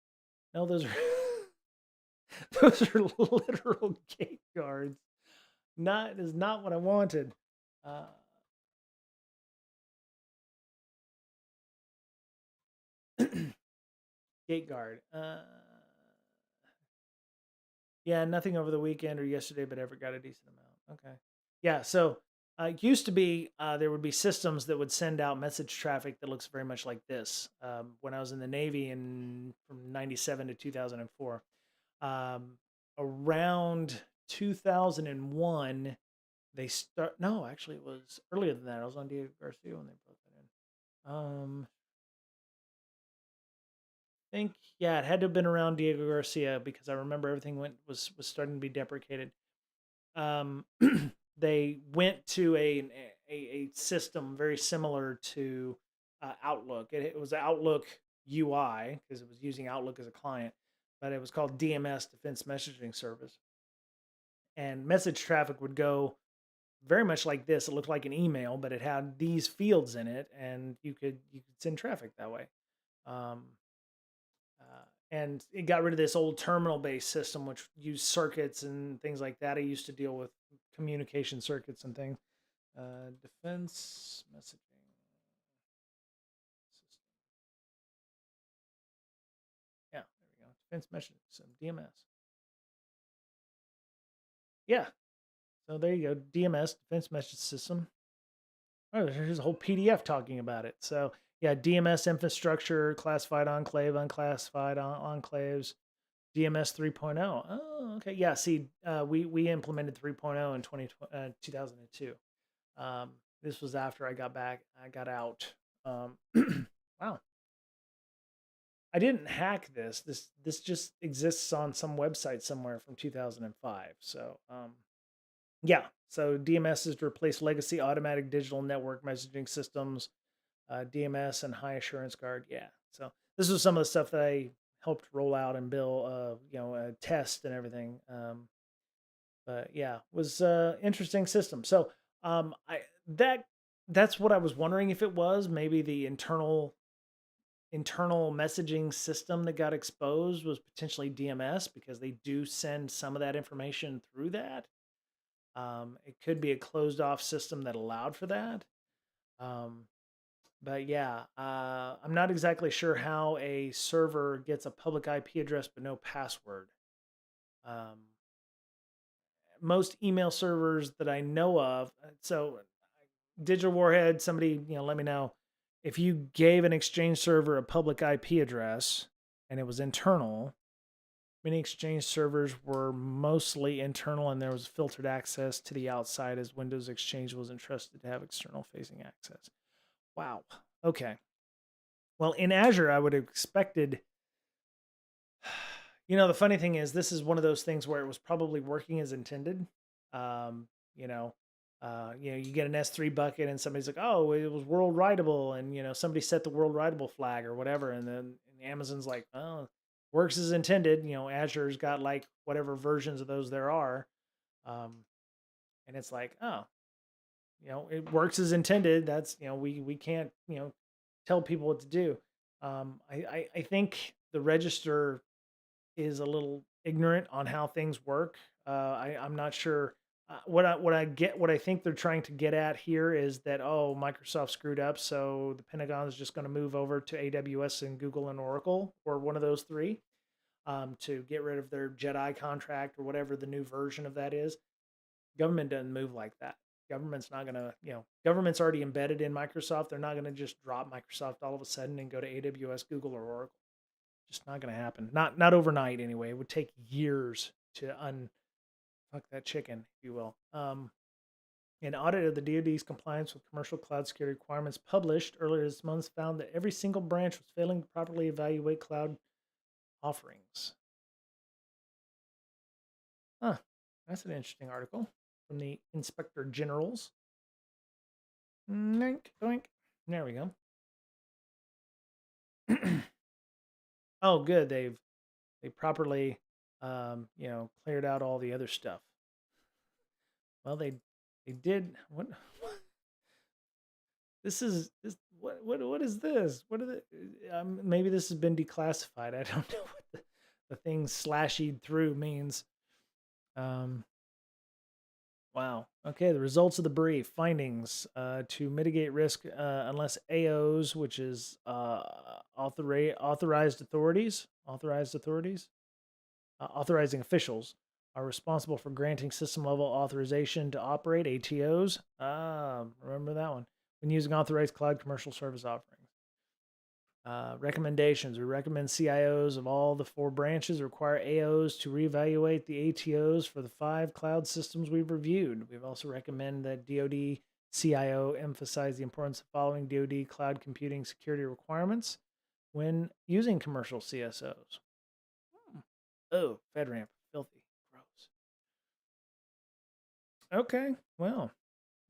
No, those are those are literal gate guards. Not is not what I wanted. Gate guard. Yeah, nothing over the weekend or yesterday, but ever got a decent amount. Okay. Yeah, so it used to be there would be systems that would send out message traffic that looks very much like this. When I was in the Navy from 97 to 2004, around 2001, they start. No, actually, it was earlier than that. I was on Diego Garcia when they brought that in. I think it had to have been around Diego Garcia because I remember everything was starting to be deprecated. They went to a system very similar to Outlook. It was Outlook UI because it was using Outlook as a client, but it was called DMS, Defense Messaging Service. And message traffic would go very much like this. It looked like an email, but it had these fields in it, and you could send traffic that way. Um, and it got rid of this old terminal-based system, which used circuits and things like that. I used to deal with communication circuits and things. Defense messaging system. Yeah, there we go. Defense messaging system, DMS. Yeah. So there you go. DMS, Defense Message System. Oh, here's a whole PDF talking about it. So yeah, DMS infrastructure, classified enclave, unclassified enclaves, DMS 3.0. Oh, okay. Yeah, see, we implemented 3.0 in 2002. This was after I got out. Wow. I didn't hack this. This just exists on some website somewhere from 2005. So, yeah. So DMS is to replace legacy automatic digital network messaging systems, DMS and high assurance guard. Yeah. So this was some of the stuff that I helped roll out and build, test and everything. But yeah, was interesting system. So I that that's what I was wondering if it was maybe the internal messaging system that got exposed was potentially DMS because they do send some of that information through that. It could be a closed off system that allowed for that. Um, but yeah, I'm not exactly sure how a server gets a public IP address but no password. Um, Most email servers that I know of, so Digital Warhead, somebody let me know if you gave an Exchange server a public IP address and it was internal. Many Exchange servers were mostly internal, and there was filtered access to the outside as Windows Exchange was entrusted to have external facing access. Wow. Okay. Well, in Azure, I would have expected. The funny thing is, this is one of those things where it was probably working as intended. Um, you know, you get an S3 bucket, and somebody's like, "Oh, it was world writable," and somebody set the world writable flag or whatever, and then Amazon's like, "Oh, works as intended." Azure's got like whatever versions of those there are, um, and it's like, oh, it works as intended. That's we can't tell people what to do. I think the register is a little ignorant on how things work. I'm not sure. What I think they're trying to get at here is that, oh, Microsoft screwed up, so the Pentagon is just going to move over to AWS and Google and Oracle, or one of those three, to get rid of their Jedi contract or whatever the new version of that is. Government doesn't move like that. Government's not going to, government's already embedded in Microsoft. They're not going to just drop Microsoft all of a sudden and go to AWS, Google, or Oracle. Just not going to happen. Not overnight anyway. It would take years to unfuck that chicken, if you will. An audit of the DoD's compliance with commercial cloud security requirements published earlier this month found that every single branch was failing to properly evaluate cloud offerings. Huh. That's an interesting article from the Inspector Generals. Doink, doink. There we go. Oh, good. They properly, cleared out all the other stuff. Well, they did. What? This is this. What is this? What are the? Maybe this has been declassified. I don't know what the thing slashed through means. Wow. Okay. The results of the brief findings to mitigate risk unless AOs, which is authorized authorities, authorizing officials, are responsible for granting system level authorization to operate ATOs. Remember that one when using authorized cloud commercial service offerings. Recommendations. We recommend CIOs of all the 4 branches require AOs to reevaluate the ATOs for the 5 cloud systems we've reviewed. We've also recommended that DoD CIO emphasize the importance of following DoD cloud computing security requirements when using commercial CSOs. Oh, FedRAMP, filthy, gross. Okay, well,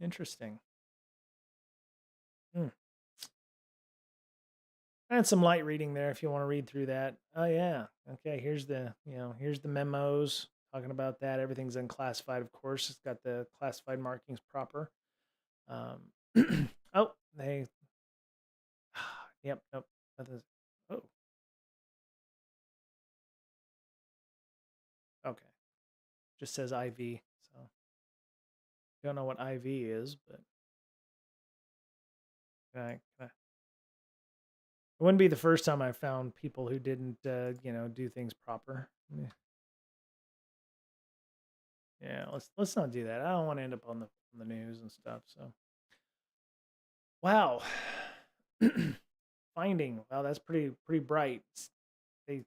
interesting. I had some light reading there if you want to read through that. Oh yeah. Okay, here's here's the memos talking about that. Everything's unclassified, of course. It's got the classified markings proper. Oh, they yep, nope. Oh, okay. Just says IV. So don't know what IV is, but it wouldn't be the first time I found people who didn't do things proper. Yeah, let's not do that. I don't want to end up on the news and stuff. So wow. Finding. Wow, that's pretty bright. They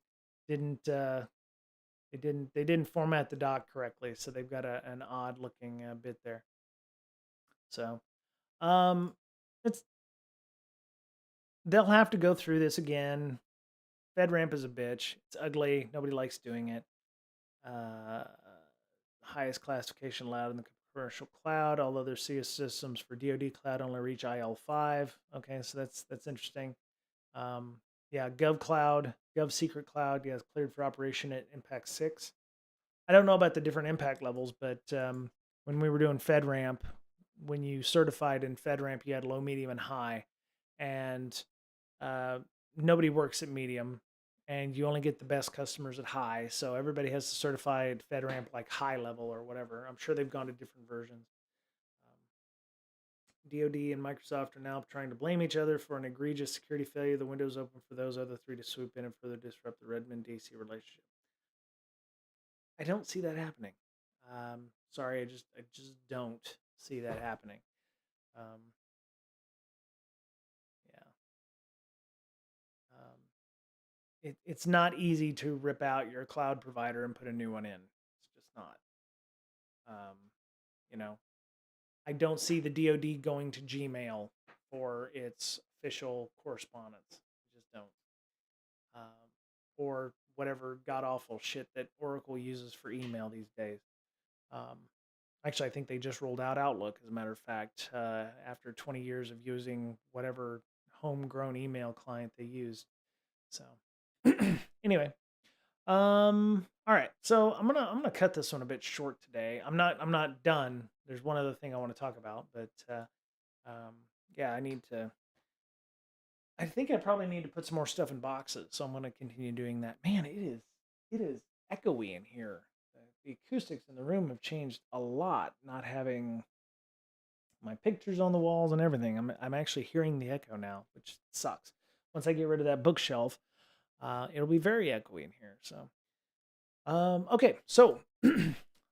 didn't they didn't format the doc correctly, so they've got an odd looking bit there. So um it's they'll have to go through this again. FedRAMP is a bitch. It's ugly. Nobody likes doing it. Uh, Highest classification allowed in the commercial cloud. All other CS systems for DoD cloud only reach IL5. Okay, so that's interesting. Yeah, GovCloud, GovSecret Cloud, yeah, cleared for operation at Impact 6. I don't know about the different impact levels, but when we were doing FedRAMP, when you certified in FedRAMP, you had low, medium, and high. And uh, nobody works at medium, and you only get the best customers at high. So everybody has to certified FedRAMP like high level or whatever. I'm sure they've gone to different versions. DoD and Microsoft are now trying to blame each other for an egregious security failure. The window is open for those other three to swoop in and further disrupt the Redmond-DC relationship. I don't see that happening. Sorry, I just don't see that happening. Um, yeah. It's not easy to rip out your cloud provider and put a new one in. It's just not. Um, you know, I don't see the DoD going to Gmail for its official correspondence. I just don't. Um, or whatever god awful shit that Oracle uses for email these days. Um, Actually, I think they just rolled out Outlook, as a matter of fact, after 20 years of using whatever homegrown email client they used. So, anyway, all right. So I'm gonna cut this one a bit short today. I'm not done. There's one other thing I want to talk about, but um, yeah, I think I probably need to put some more stuff in boxes. So I'm gonna continue doing that. Man, it is echoey in here. The acoustics in the room have changed a lot. Not having my pictures on the walls and everything. I'm actually hearing the echo now, which sucks. Once I get rid of that bookshelf, it'll be very echoey in here. So okay, so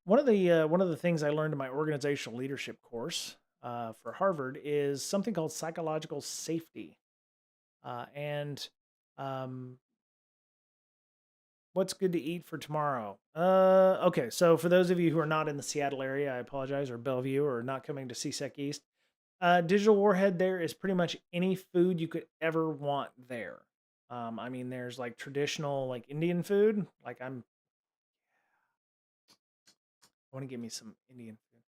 one of the things I learned in my organizational leadership course for Harvard is something called psychological safety. And um, what's good to eat for tomorrow? Okay, so for those of you who are not in the Seattle area, I apologize, or Bellevue, or not coming to CSEC East, Digital Warhead there is pretty much any food you could ever want there. I mean, there's like traditional like Indian food. Like I want to give me some Indian food.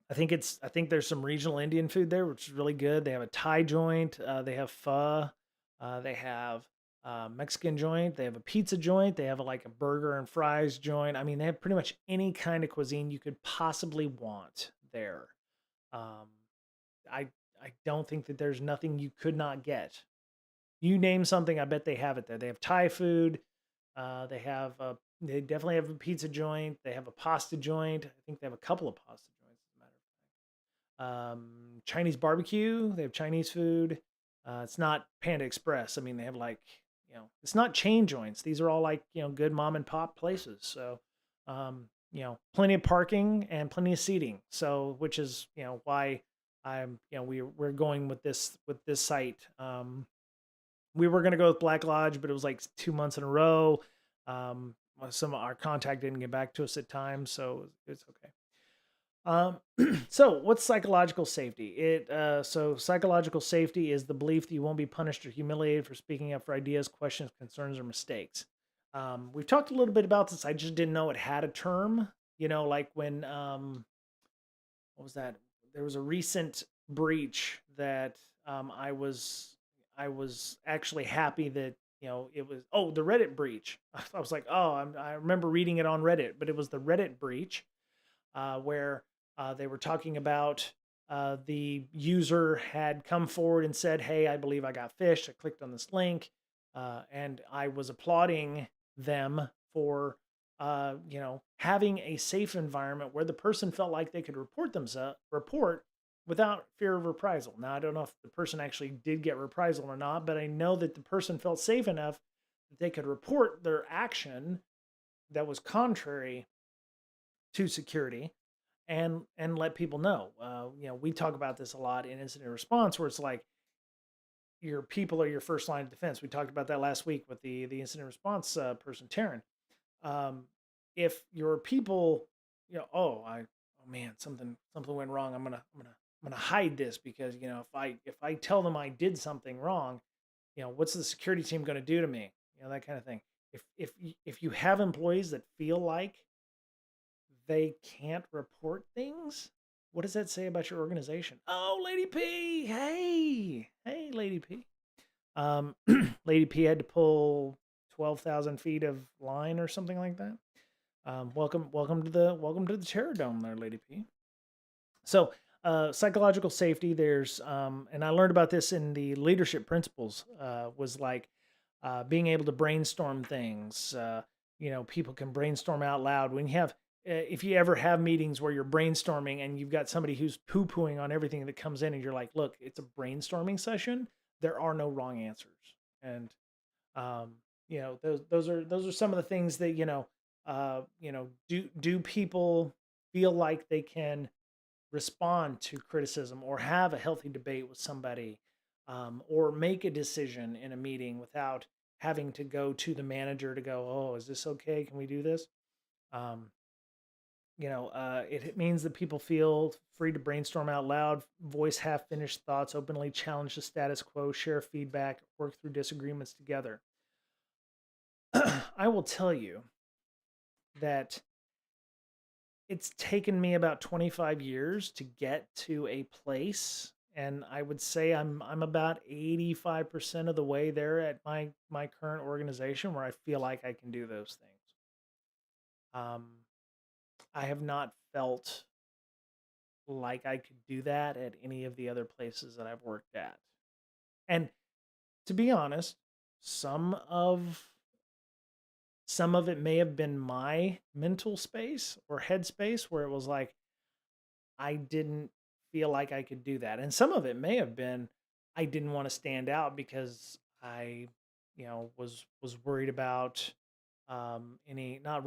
I think there's some regional Indian food there, which is really good. They have a Thai joint. They have pho. They have Mexican joint. They have a pizza joint. They have like a burger and fries joint. I mean, they have pretty much any kind of cuisine you could possibly want there. Um, I I don't think that there's nothing you could not get. You name something, I bet they have it there. They have Thai food. They definitely have a pizza joint. They have a pasta joint. I think they have a couple of pasta joints, as a matter Chinese barbecue. They have Chinese food. It's not Panda Express. I mean, they have like it's not chain joints. These are all like good mom and pop places. So, plenty of parking and plenty of seating. So, which is why we're going with this site. We were gonna go with Black Lodge, but it was like 2 months in a row. Some of our contact didn't get back to us at times, so it's okay. So what's psychological safety? So psychological safety is the belief that you won't be punished or humiliated for speaking up for ideas, questions, concerns, or mistakes. We've talked a little bit about this. I just didn't know it had a term. Like when what was that? There was a recent breach that I was I was actually happy that it was, oh, the Reddit breach. I was like, oh, I remember reading it on Reddit, but it was the Reddit breach, where they were talking about the user had come forward and said, hey, I believe I got phished. I clicked on this link, and I was applauding them for having a safe environment where the person felt like they could report without fear of reprisal. Now, I don't know if the person actually did get reprisal or not, but I know that the person felt safe enough that they could report their action that was contrary to security and let people know. We talk about this a lot in incident response, where it's like your people are your first line of defense. We talked about that last week with the incident response person, Taryn. Um, if your people, oh man, something went wrong. I'm gonna hide this because if I tell them I did something wrong, what's the security team going to do to me? That kind of thing. If you have employees that feel like they can't report things, what does that say about your organization? Oh, Lady P, hey, Lady P. Um, Lady P had to pull 12,000 feet of line or something like that. Welcome to the Terror Dome, there, Lady P. So, psychological safety. There's, and I learned about this in the leadership principles. Was like being able to brainstorm things. People can brainstorm out loud. When you have, if you ever have meetings where you're brainstorming and you've got somebody who's poo pooing on everything that comes in, and you're like, look, it's a brainstorming session. There are no wrong answers, and um, those are some of the things that do people feel like they can respond to criticism or have a healthy debate with somebody, or make a decision in a meeting without having to go to the manager to go, oh, is this okay? Can we do this? Um, it means that people feel free to brainstorm out loud, voice half finished thoughts, openly challenge the status quo, share feedback, work through disagreements together. I will tell you that it's taken me about 25 years to get to a place, and I would say I'm about 85% of the way there at my current organization, where I feel like I can do those things. Um, I have not felt like I could do that at any of the other places that I've worked at. And to be honest, some of some of it may have been my mental space or headspace, where it was like I didn't feel like I could do that. And some of it may have been I didn't want to stand out because I, was worried about any not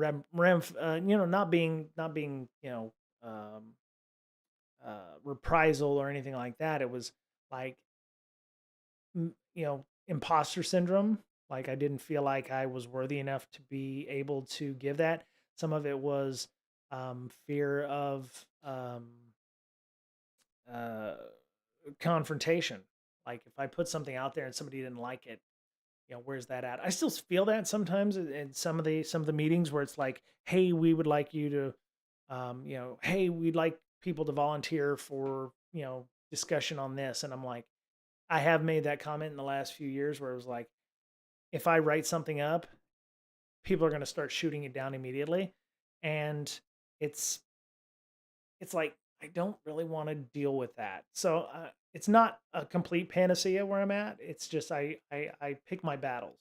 not being um, reprisal or anything like that. It was like imposter syndrome. Like I didn't feel like I was worthy enough to be able to give that. Some of it was fear of uh, confrontation. Like if I put something out there and somebody didn't like it, where's that at? I still feel that sometimes in some of the meetings where it's like, hey, we would like you to, hey, we'd like people to volunteer for discussion on this, and I'm like, I have made that comment in the last few years where it was like, if I write something up, people are going to start shooting it down immediately, and it's it's like I don't really want to deal with that. So it's not a complete panacea where I'm at. It's just I pick my battles.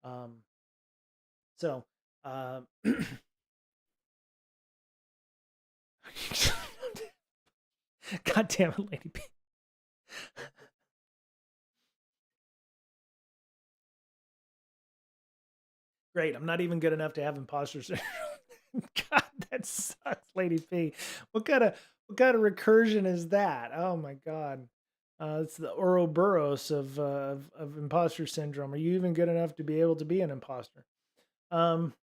Um, so uh, God damn it, Lady P. Great. I'm not even good enough to have imposter syndrome. God, that sucks, Lady P. What kind of recursion is that? Oh my God. It's the Ouroboros of imposter syndrome. Are you even good enough to be able to be an imposter? Um,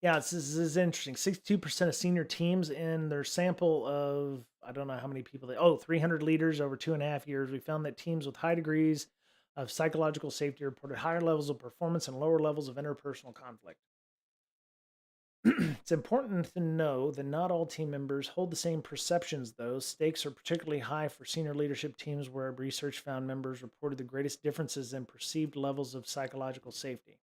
yeah, this is interesting. 62% of senior teams in their sample of, I don't know how many people 300 leaders over 2.5 years. We found that teams with high degrees of psychological safety reported higher levels of performance and lower levels of interpersonal conflict. It's important to know that not all team members hold the same perceptions, though. Stakes are particularly high for senior leadership teams where research found members reported the greatest differences in perceived levels of psychological safety.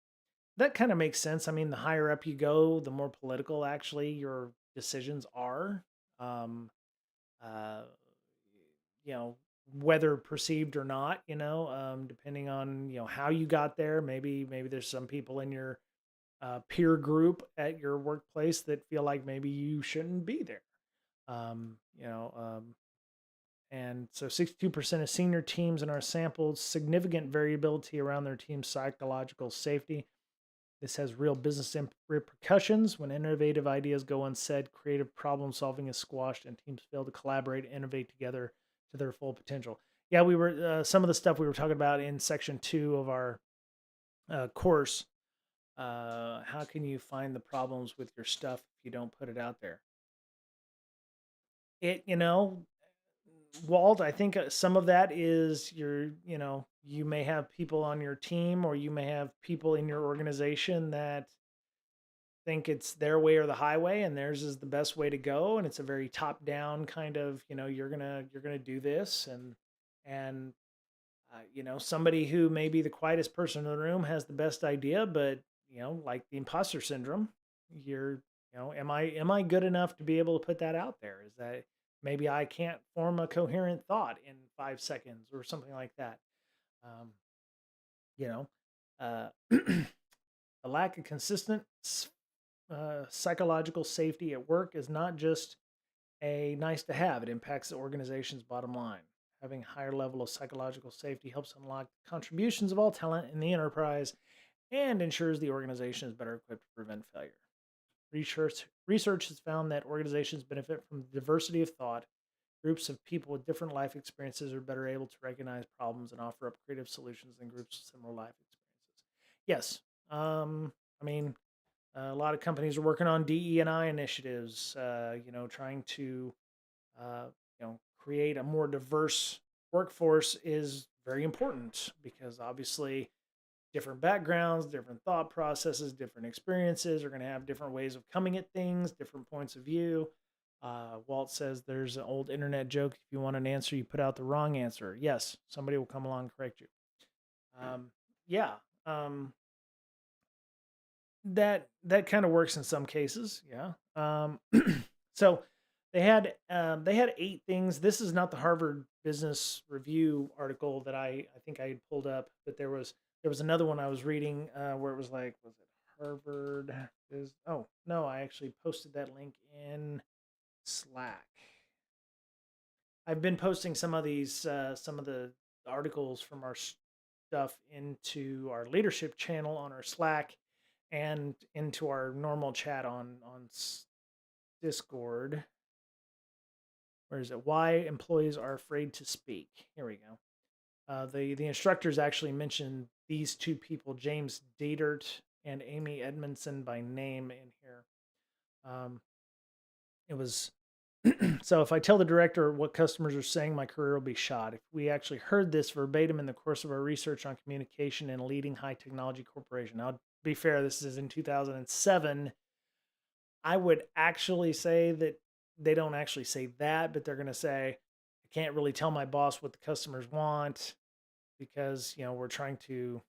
That kind of makes sense. I mean, the higher up you go, the more political actually your decisions are. Um, uh, you know, whether perceived or not, depending on, how you got there. Maybe there's some people in your peer group at your workplace that feel like maybe you shouldn't be there. Um, you know, um, and so 62% of senior teams in our sample, significant variability around their team's psychological safety. This has real business repercussions. When innovative ideas go unsaid, creative problem solving is squashed, and teams fail to collaborate and innovate together to their full potential. Yeah, we were some of the stuff we were talking about in section 2 of our course. How can you find the problems with your stuff if you don't put it out there? It, Walt, I think some of that is you may have people on your team or you may have people in your organization that think it's their way or the highway and theirs is the best way to go, and it's a very top down kind of, you're going to do this, and somebody who may be the quietest person in the room has the best idea, but like the imposter syndrome, you're, am I good enough to be able to put that out there? Is that maybe I can't form a coherent thought in 5 seconds or something like that? Um, you know, uh, a lack of consistent psychological safety at work is not just a nice to have. It impacts the organization's bottom line. Having a higher level of psychological safety helps unlock the contributions of all talent in the enterprise and ensures the organization is better equipped to prevent failure. Research has found that organizations benefit from diversity of thought. Groups of people with different life experiences are better able to recognize problems and offer up creative solutions than groups with similar life experiences. Yes. I mean, a lot of companies are working on DE&I initiatives, trying to, create a more diverse workforce is very important because obviously different backgrounds, different thought processes, different experiences are going to have different ways of coming at things, different points of view. Walt says there's an old internet joke: if you want an answer, you put out the wrong answer. Yes, somebody will come along and correct you. Yeah, that kind of works in some cases. Yeah. So they had 8 things. This is not the Harvard Business Review article that I think I had pulled up, but there was another one I was reading where it was like, was it Harvard? Is Oh no, I actually posted that link in Slack. I've been posting some of the articles from our stuff into our leadership channel on our Slack and into our normal chat on Discord. Where is it? Why employees are afraid to speak. Here we go. The instructors actually mentioned these 2 people, James Dietert and Amy Edmondson, by name in here. It was so if I tell the director what customers are saying, my career will be shot. If we actually heard this verbatim in the course of our research on communication in a leading high technology corporation. Now, to be fair, this is in 2007. I would actually say that they don't actually say that, but they're going to say, I can't really tell my boss what the customers want because, we're trying to,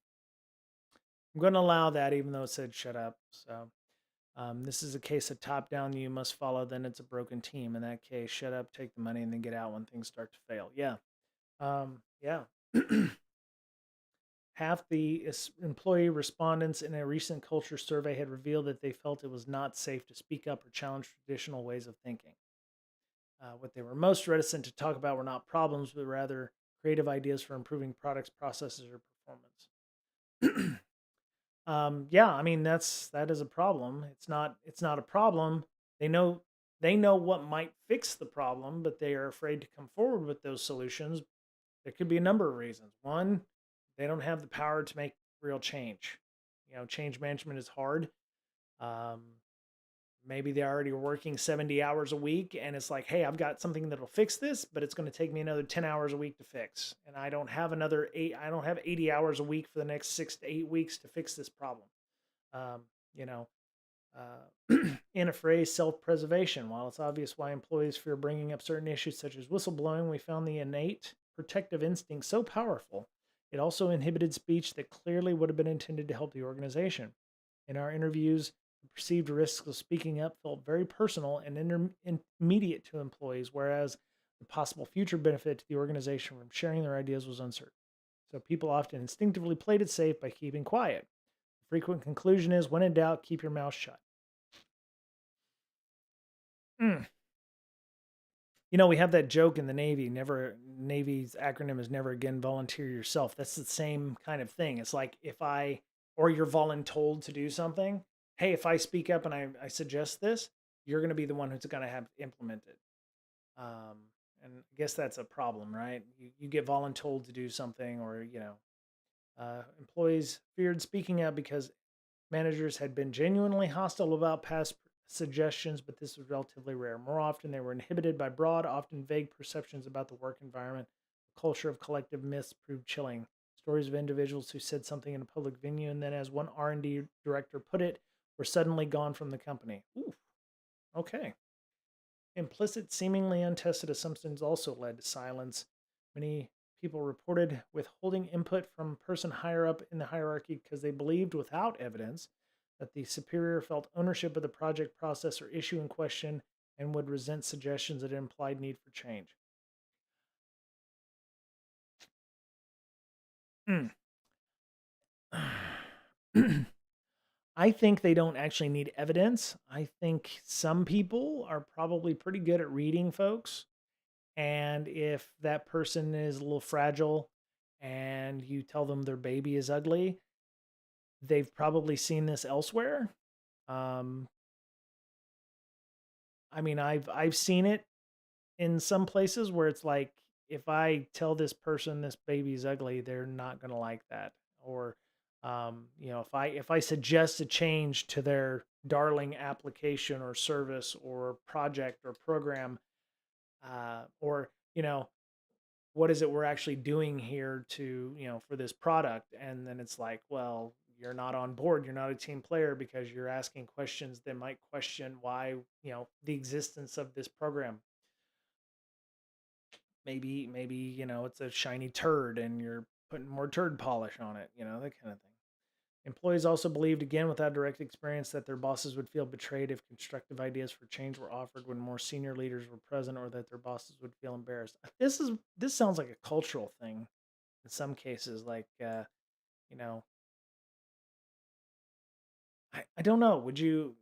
I'm going to allow that even though it said shut up. So this is a case of top down, you must follow, then it's a broken team. In that case, shut up, take the money, and then get out when things start to fail. Yeah. Yeah. Half the employee respondents in a recent culture survey had revealed that they felt it was not safe to speak up or challenge traditional ways of thinking. What they were most reticent to talk about were not problems, but rather creative ideas for improving products, processes, or performance. Yeah, I mean that is a problem. It's not a problem. They know they know what might fix the problem, but they are afraid to come forward with those solutions. There could be a number of reasons. One, they don't have the power to make real change. Change management is hard. Um, Maybe they're already working 70 hours a week and it's like, hey, I've got something that'll fix this, but it's going to take me another 10 hours a week to fix. And I don't have I don't have 80 hours a week for the next 6 to 8 weeks to fix this problem. Um, you know, In a phrase, self preservation. While it's obvious why employees fear bringing up certain issues such as whistleblowing, we found the innate protective instinct so powerful, it also inhibited speech that clearly would have been intended to help the organization. In our interviews, the perceived risks of speaking up felt very personal and immediate to employees, whereas the possible future benefit to the organization from sharing their ideas was uncertain. So people often instinctively played it safe by keeping quiet. The frequent conclusion is when in doubt, keep your mouth shut. Mm. You know, we have that joke in the Navy. Navy's acronym is never again volunteer yourself. That's the same kind of thing. It's like if I or you're voluntold to do something. Hey, if I speak up and I suggest this, you're going to be the one who's going to have to implement it. Um, and I guess that's a problem, right? You get voluntold to do something, or employees feared speaking up because managers had been genuinely hostile about past suggestions, but this was relatively rare. More often, they were inhibited by broad, often vague perceptions about the work environment. The culture of collective myths proved chilling. Stories of individuals who said something in a public venue and then, as one R&D director put it, were suddenly gone from the company. Ooh, okay. Implicit, seemingly untested assumptions also led to silence. Many people reported withholding input from a person higher up in the hierarchy because they believed, without evidence, that the superior felt ownership of the project process or issue in question and would resent suggestions that implied need for change. Mm. I think they don't actually need evidence. I think some people are probably pretty good at reading folks. And if that person is a little fragile and you tell them their baby is ugly, they've probably seen this elsewhere. Um, I mean, I've seen it in some places where it's like if I tell this person this baby's ugly, they're not going to like that. Or if I suggest a change to their darling application or service or project or program, or what is it we're actually doing here to for this product, and then it's like, well, you're not on board, you're not a team player because you're asking questions that might question why the existence of this program. Maybe it's a shiny turd and you're putting more turd polish on it, that kind of thing. Employees also believed, again without direct experience, that their bosses would feel betrayed if constructive ideas for change were offered when more senior leaders were present, or that their bosses would feel embarrassed. This sounds like a cultural thing in some cases. Like, you know, I don't know. Would you,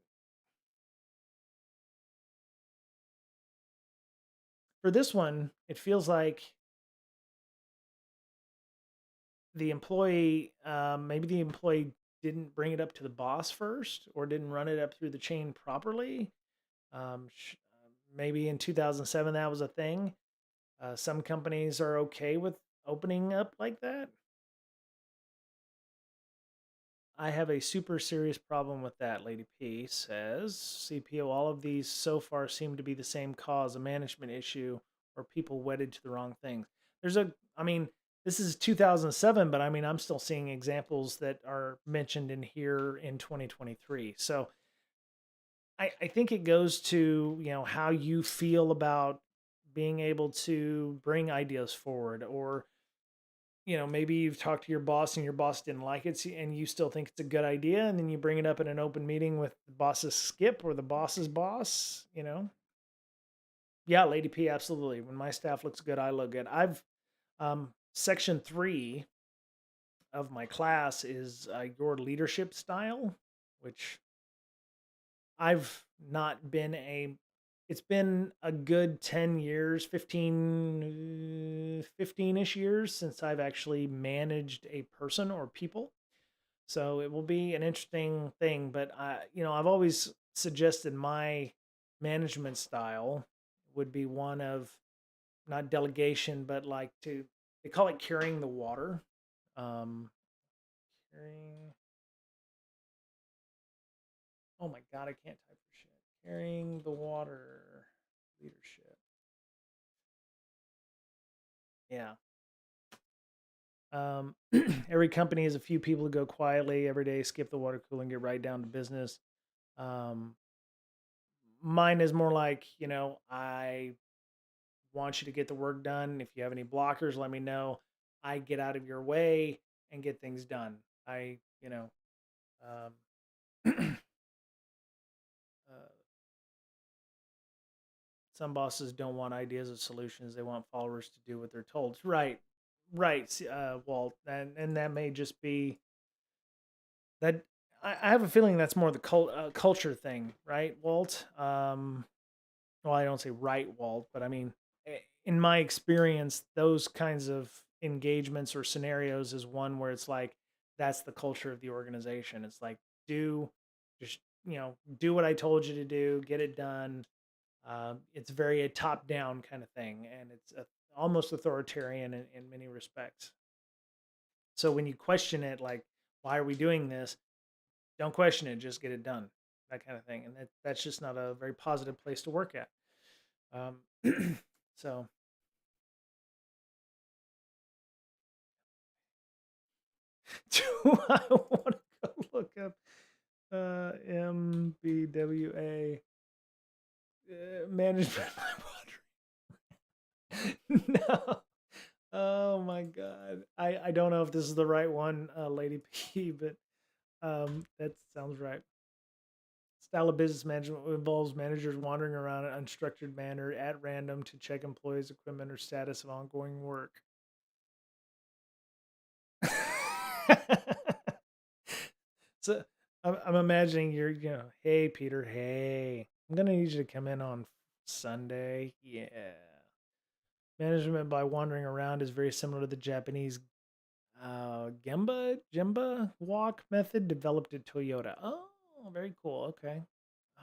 for this one, it feels like maybe the employee didn't bring it up to the boss first or didn't run it up through the chain properly. Maybe in 2007 that was a thing. Some companies are okay with opening up like that. I have a super serious problem with that, Lady P says. CPO, all of these so far seem to be the same cause, a management issue or people wedded to the wrong things. I mean, this is 2007, but I mean, I'm still seeing examples that are mentioned in here in 2023. So I think it goes to, how you feel about being able to bring ideas forward, or maybe you've talked to your boss and your boss didn't like it, and you still think it's a good idea, and then you bring it up in an open meeting with the boss's skip or the boss's boss. Yeah, Lady P, absolutely. When my staff looks good, I look good. Section 3 of my class is your leadership style, which I've not been a it's been a good 10 years, 15-ish years since I've actually managed a person or people. So it will be an interesting thing, but I've always suggested my management style would be one of not delegation, but like they call it carrying the water. Um, carrying, oh my God, I can't type for shit. Carrying the water leadership. Yeah. Um, every company has a few people who go quietly every day, skip the water cooler, and get right down to business. Um, Mine is more like, I want you to get the work done. If you have any blockers, let me know. I get out of your way and get things done. I, um, uh, some bosses don't want ideas of solutions. They want followers to do what they're told. Right, right, Walt, and that may just be that. I have a feeling that's more the culture thing, right, Walt? Well, I don't say right, Walt, but I mean, in my experience, those kinds of engagements or scenarios is one where it's like that's the culture of the organization. It's like do just do what I told you to do, get it done. It's very a top down kind of thing, and it's almost authoritarian in many respects. So when you question it, like why are we doing this? Don't question it, just get it done. That kind of thing, and that's just not a very positive place to work at. So do I want to go look up MBWA management no. Oh my god. I don't know if this is the right one, Lady P, but that sounds right. Style of business management involves managers wandering around in an unstructured manner at random to check employees' equipment or status of ongoing work. So I'm imagining you're, hey Peter, hey, I'm gonna need you to come in on Sunday. Yeah. Management by wandering around is very similar to the Japanese Gemba walk method developed at Toyota. Oh, very cool. Okay.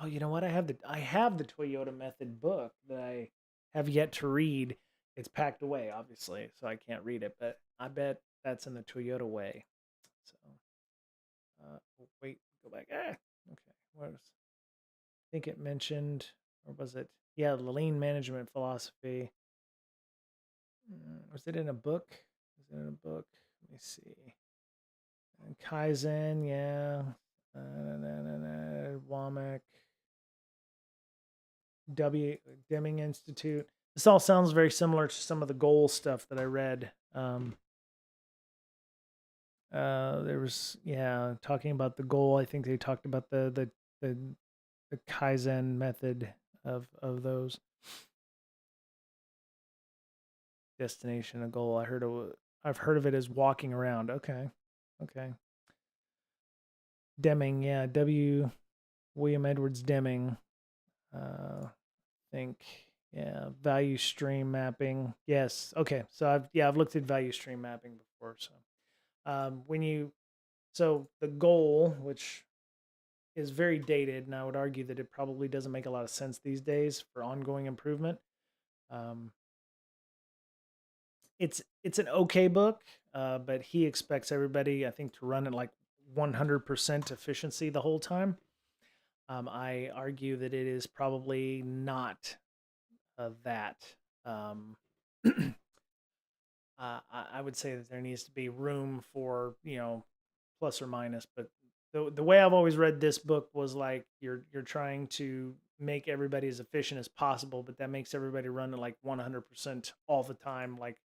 Oh, you know what? I have the Toyota method book that I have yet to read. It's packed away, obviously, so I can't read it, but I bet that's in the Toyota way. So, wait, go back. Okay. What was? I think it mentioned, or was it? Yeah, the lean management philosophy. Was it in a book? Was it in a book? Let me see. Kaizen, yeah. Womack, W. Deming Institute. This all sounds very similar to some of the goal stuff that I read. There was, yeah, talking about the goal. I think they talked about the, the Kaizen method of those. Destination, a goal. I've heard of it as walking around. Okay, okay. Deming, yeah, William Edwards Deming. I think, yeah, value stream mapping. Yes, okay. So I've looked at value stream mapping before. So when you so the goal, which is very dated, and I would argue that it probably doesn't make a lot of sense these days for ongoing improvement. Um, it's an okay book, but he expects everybody, I think, to run at like 100% efficiency the whole time. I argue that it is probably not that. Um, I would say that there needs to be room for plus or minus, but the way I've always read this book was like you're trying to make everybody as efficient as possible, but that makes everybody run at like 100% all the time, like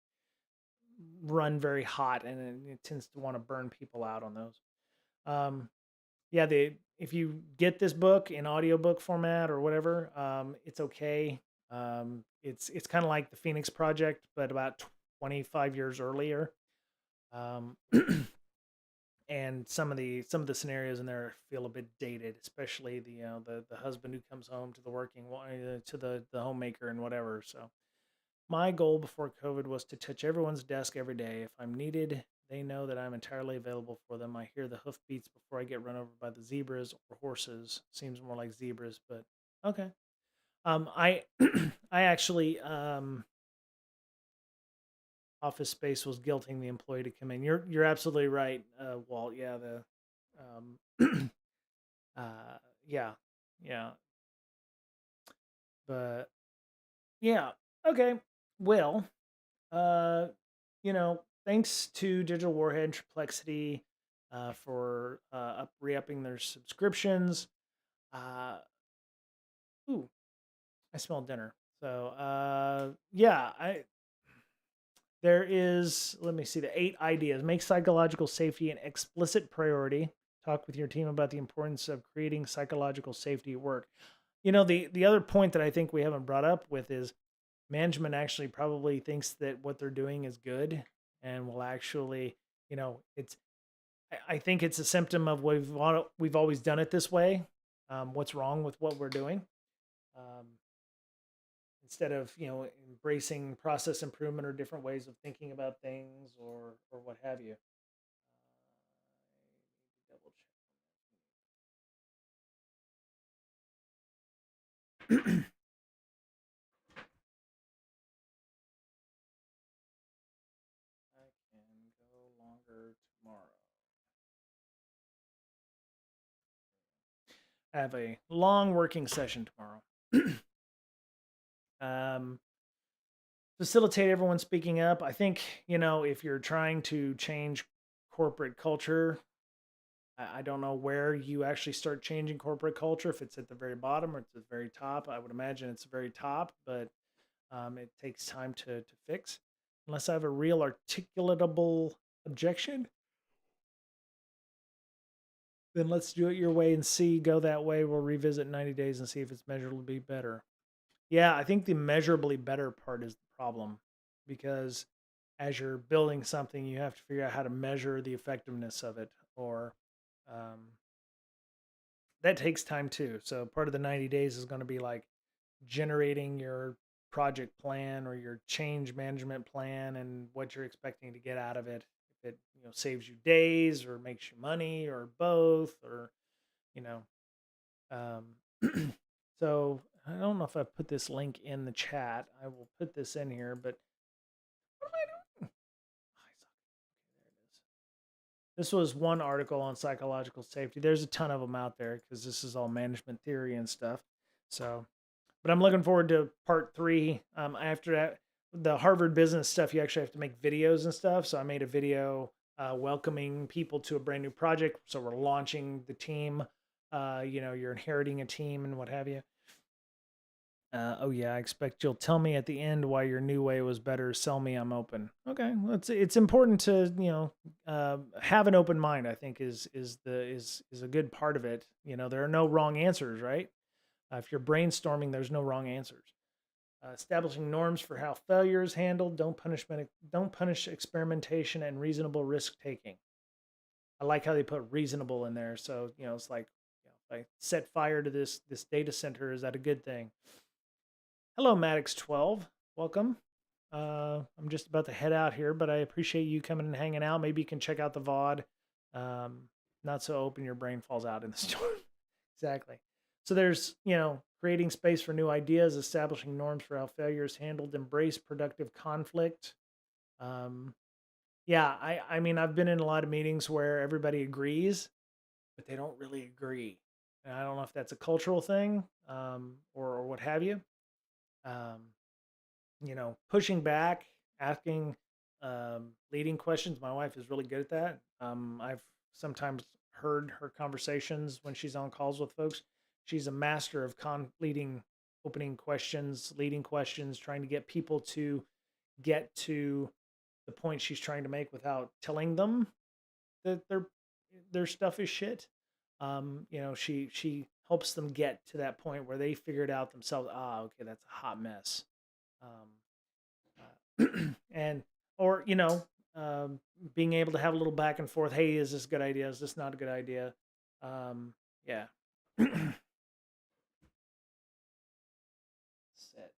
run very hot, and it tends to want to burn people out on those. Um, yeah, if you get this book in audiobook format or whatever, it's okay. It's kind of like the Phoenix Project, but about 25 years earlier. Um, and some of the scenarios in there feel a bit dated, especially the husband who comes home to the to the homemaker and whatever. So my goal before COVID was to touch everyone's desk every day. If I'm needed, they know that I'm entirely available for them. I hear the hoofbeats before I get run over by the zebras or horses. Seems more like zebras, but okay. I I actually Office Space was guilting the employee to come in. You're absolutely right, Walt. Yeah, the uh, yeah, yeah, but yeah, okay. Well, uh, thanks to Digital Warhead and Perplexity for re-upping their subscriptions. Uh, ooh, I smell dinner. So yeah, I there is, let me see, the 8 ideas. Make psychological safety an explicit priority. Talk with your team about the importance of creating psychological safety at work. The other point that I think we haven't brought up with is management actually probably thinks that what they're doing is good and will actually, it's I think it's a symptom of we've always done it this way. What's wrong with what we're doing? Um, Instead of embracing process improvement or different ways of thinking about things or what have you. Double check. I can go longer tomorrow. I have a long working session tomorrow. um, Facilitate everyone speaking up. I think, if you're trying to change corporate culture, I don't know where you actually start changing corporate culture, if it's at the very bottom or it's at the very top. I would imagine it's the very top, but it takes time to fix. Unless I have a real articulatable objection, then let's do it your way and see. Go that way. We'll revisit 90 days and see if it's measurably better. Yeah, I think the measurably better part is the problem because as you're building something, you have to figure out how to measure the effectiveness of it, or um, that takes time too. So part of the 90 days is going to be like generating your project plan or your change management plan and what you're expecting to get out of it. If it saves you days or makes you money or both, or you know um, so I don't know if I put this link in the chat. I will put this in here, but what am I doing? Oh, I suck. Okay, there it is. This was one article on psychological safety. There's a ton of them out there because this is all management theory and stuff. So, but I'm looking forward to part three. After that, the Harvard business stuff, you actually have to make videos and stuff. So I made a video welcoming people to a brand new project. So we're launching the team. You're inheriting a team and what have you. Oh yeah, I expect you'll tell me at the end why your new way was better. Sell me, I'm open. Okay, well, it's important to have an open mind. I think is a good part of it. There are no wrong answers, right? If you're brainstorming, there's no wrong answers. Establishing norms for how failure is handled. Don't punish experimentation and reasonable risk taking. I like how they put reasonable in there. So it's like, if I set fire to this data center, is that a good thing? Hello, Maddox 12. Welcome. I'm just about to head out here, but I appreciate you coming and hanging out. Maybe you can check out the VOD. Um, Not so open, your brain falls out in the storm. Exactly. So there's, creating space for new ideas, establishing norms for how failure is handled, embrace productive conflict. Um, yeah, I mean, I've been in a lot of meetings where everybody agrees, but they don't really agree. And I don't know if that's a cultural thing, or what have you. Um, Pushing back, asking leading questions. My wife is really good at that. I've sometimes heard her conversations when she's on calls with folks. She's a master of leading, opening questions, leading questions, trying to get people to get to the point she's trying to make without telling them that their stuff is shit. She helps them get to that point where they figure it out themselves. Ah, okay, that's a hot mess. Um, and or being able to have a little back and forth. Hey, is this a good idea? Is this not a good idea? Yeah. Set.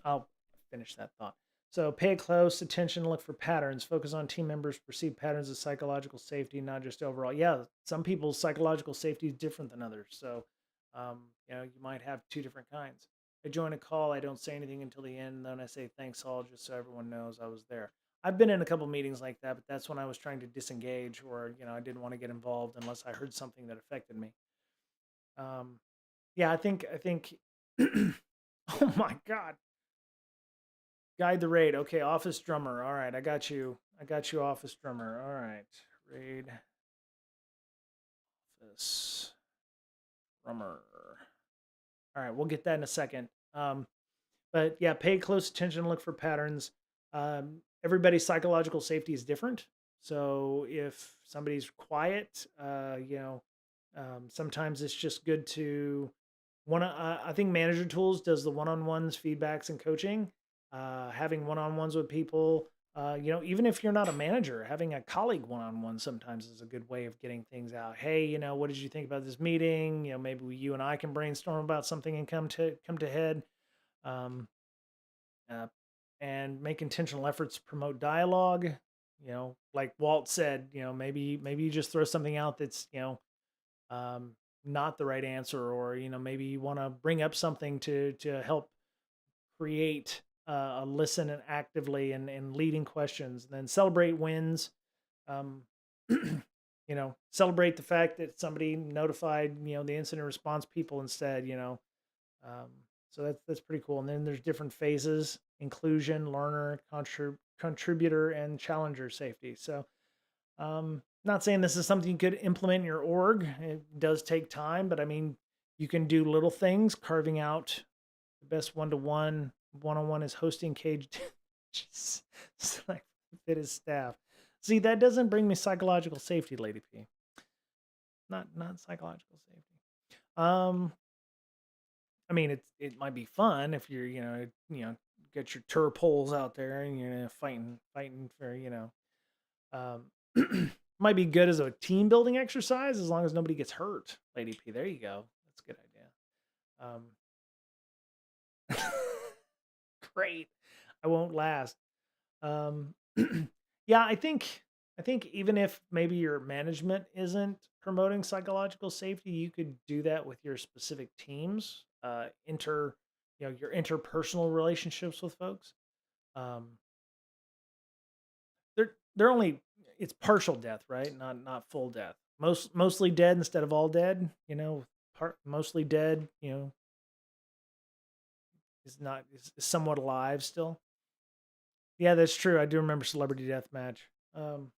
I'll finish that thought. So pay close attention, look for patterns, focus on team members' perceived patterns of psychological safety, not just overall. Yeah, some people's psychological safety is different than others. So, you might have two different kinds. I join a call, I don't say anything until the end, and then I say thanks all just so everyone knows I was there. I've been in a couple meetings like that, but that's when I was trying to disengage, or I didn't want to get involved unless I heard something that affected me. Um, yeah, I think. Oh my God. Guide the raid. Okay, office drummer. All right, I got you. I got you, office drummer. All right, raid office drummer. All right, we'll get that in a second. But yeah, pay close attention, look for patterns. Everybody's psychological safety is different. So if somebody's quiet, sometimes it's just good to I think Manager Tools does the one-on-ones, feedbacks, and coaching. Having one-on-ones with people, even if you're not a manager, having a colleague one-on-one sometimes is a good way of getting things out. Hey, what did you think about this meeting? Maybe you and I can brainstorm about something and come to head. Um, uh, and make intentional efforts to promote dialogue. Like Walt said, maybe you just throw something out that's um, not the right answer, or maybe you want to bring up something to help create a listen and actively and leading questions, and then celebrate wins. Um, celebrate the fact that somebody notified the incident response people instead. Um, so that's pretty cool. And then there's different phases: inclusion, learner, contributor, and challenger safety. So, not saying this is something you could implement in your org. It does take time, but I mean, you can do little things, carving out the best one-on-one is hosting cage. Just like fit his staff. See, that doesn't bring me psychological safety, Lady P. Not psychological safety. I mean, it might be fun if you're get your tur poles out there and you're fighting for might be good as a team building exercise as long as nobody gets hurt. Lady P, there you go. That's a good idea. Great. I won't last. Um, yeah, I think even if maybe your management isn't promoting psychological safety, you could do that with your specific teams, your interpersonal relationships with folks. Um, they're only it's partial death, right? Not full death. Mostly dead instead of all dead. Mostly dead. Is somewhat alive still. Yeah, that's true. I do remember Celebrity Deathmatch. Um,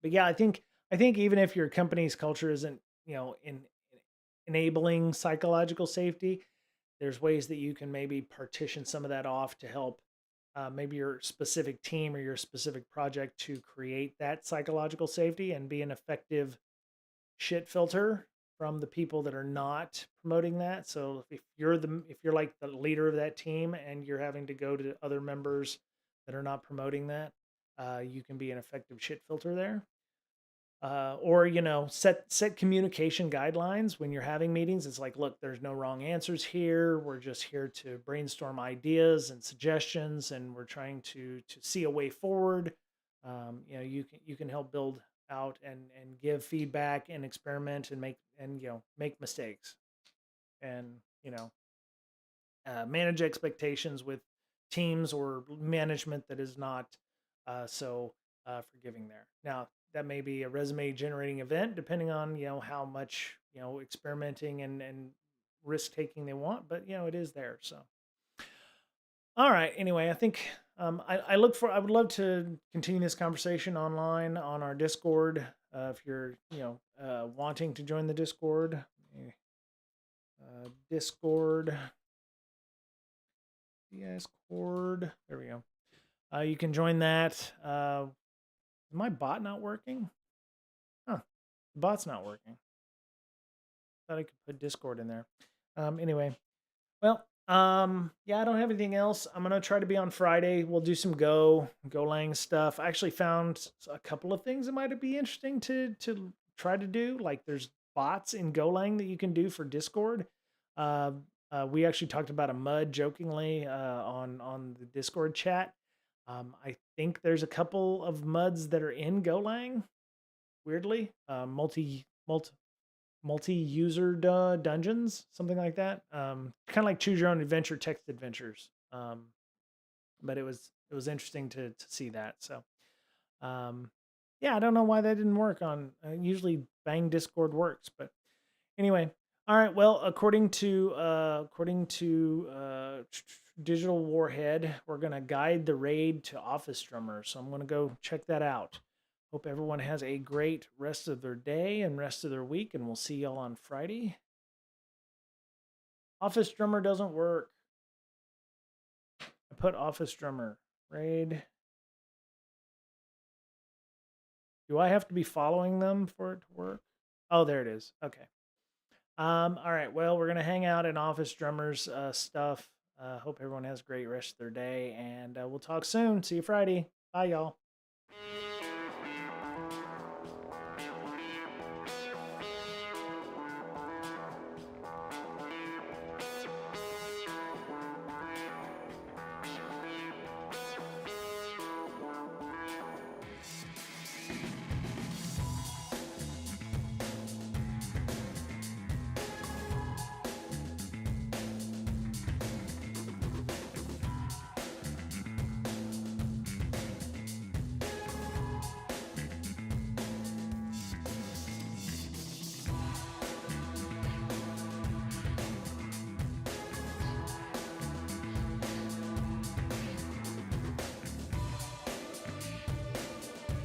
but yeah, I think even if your company's culture isn't in enabling psychological safety, there's ways that you can maybe partition some of that off to help maybe your specific team or your specific project to create that psychological safety and be an effective shit filter from the people that are not promoting that. So if you're like the leader of that team and you're having to go to other members that are not promoting that, you can be an effective shit filter there. Or set communication guidelines when you're having meetings. It's like, look, there's no wrong answers here. We're just here to brainstorm ideas and suggestions, and we're trying to see a way forward. You can help build out and give feedback and experiment and make mistakes, and manage expectations with teams or management that is not so forgiving there. Now, that may be a resume generating event, depending on how much experimenting and risk taking they want, but it is there. So, all right. Anyway, I think I would love to continue this conversation online on our Discord. If you're wanting to join the Discord, Discord. Discord. There we go. You can join that. Is my bot not working? Huh. The bot's not working. Thought I could put Discord in there. Anyway. Well, yeah, I don't have anything else. I'm gonna try to be on Friday. We'll do some Golang stuff. I actually found a couple of things that might be interesting to try to do. Like there's bots in Golang that you can do for Discord. Uh, we actually talked about a mud jokingly on the Discord chat. I think there's a couple of muds that are in Golang. Weirdly, multi-user dungeons, something like that. Kind of like choose your own adventure text adventures. But it was interesting to see that. So, yeah, I don't know why that didn't work on. Usually, Bang Discord works, but anyway. All right. Well, according to Digital Warhead. We're going to guide the raid to Office Drummer. So I'm going to go check that out. Hope everyone has a great rest of their day and rest of their week, and we'll see y'all on Friday. Office Drummer doesn't work. I put Office Drummer. Raid. Do I have to be following them for it to work? Oh, there it is. Okay. All right. Well, we're gonna hang out in Office Drummers stuff. Hope everyone has a great rest of their day, and we'll talk soon. See you Friday. Bye, y'all.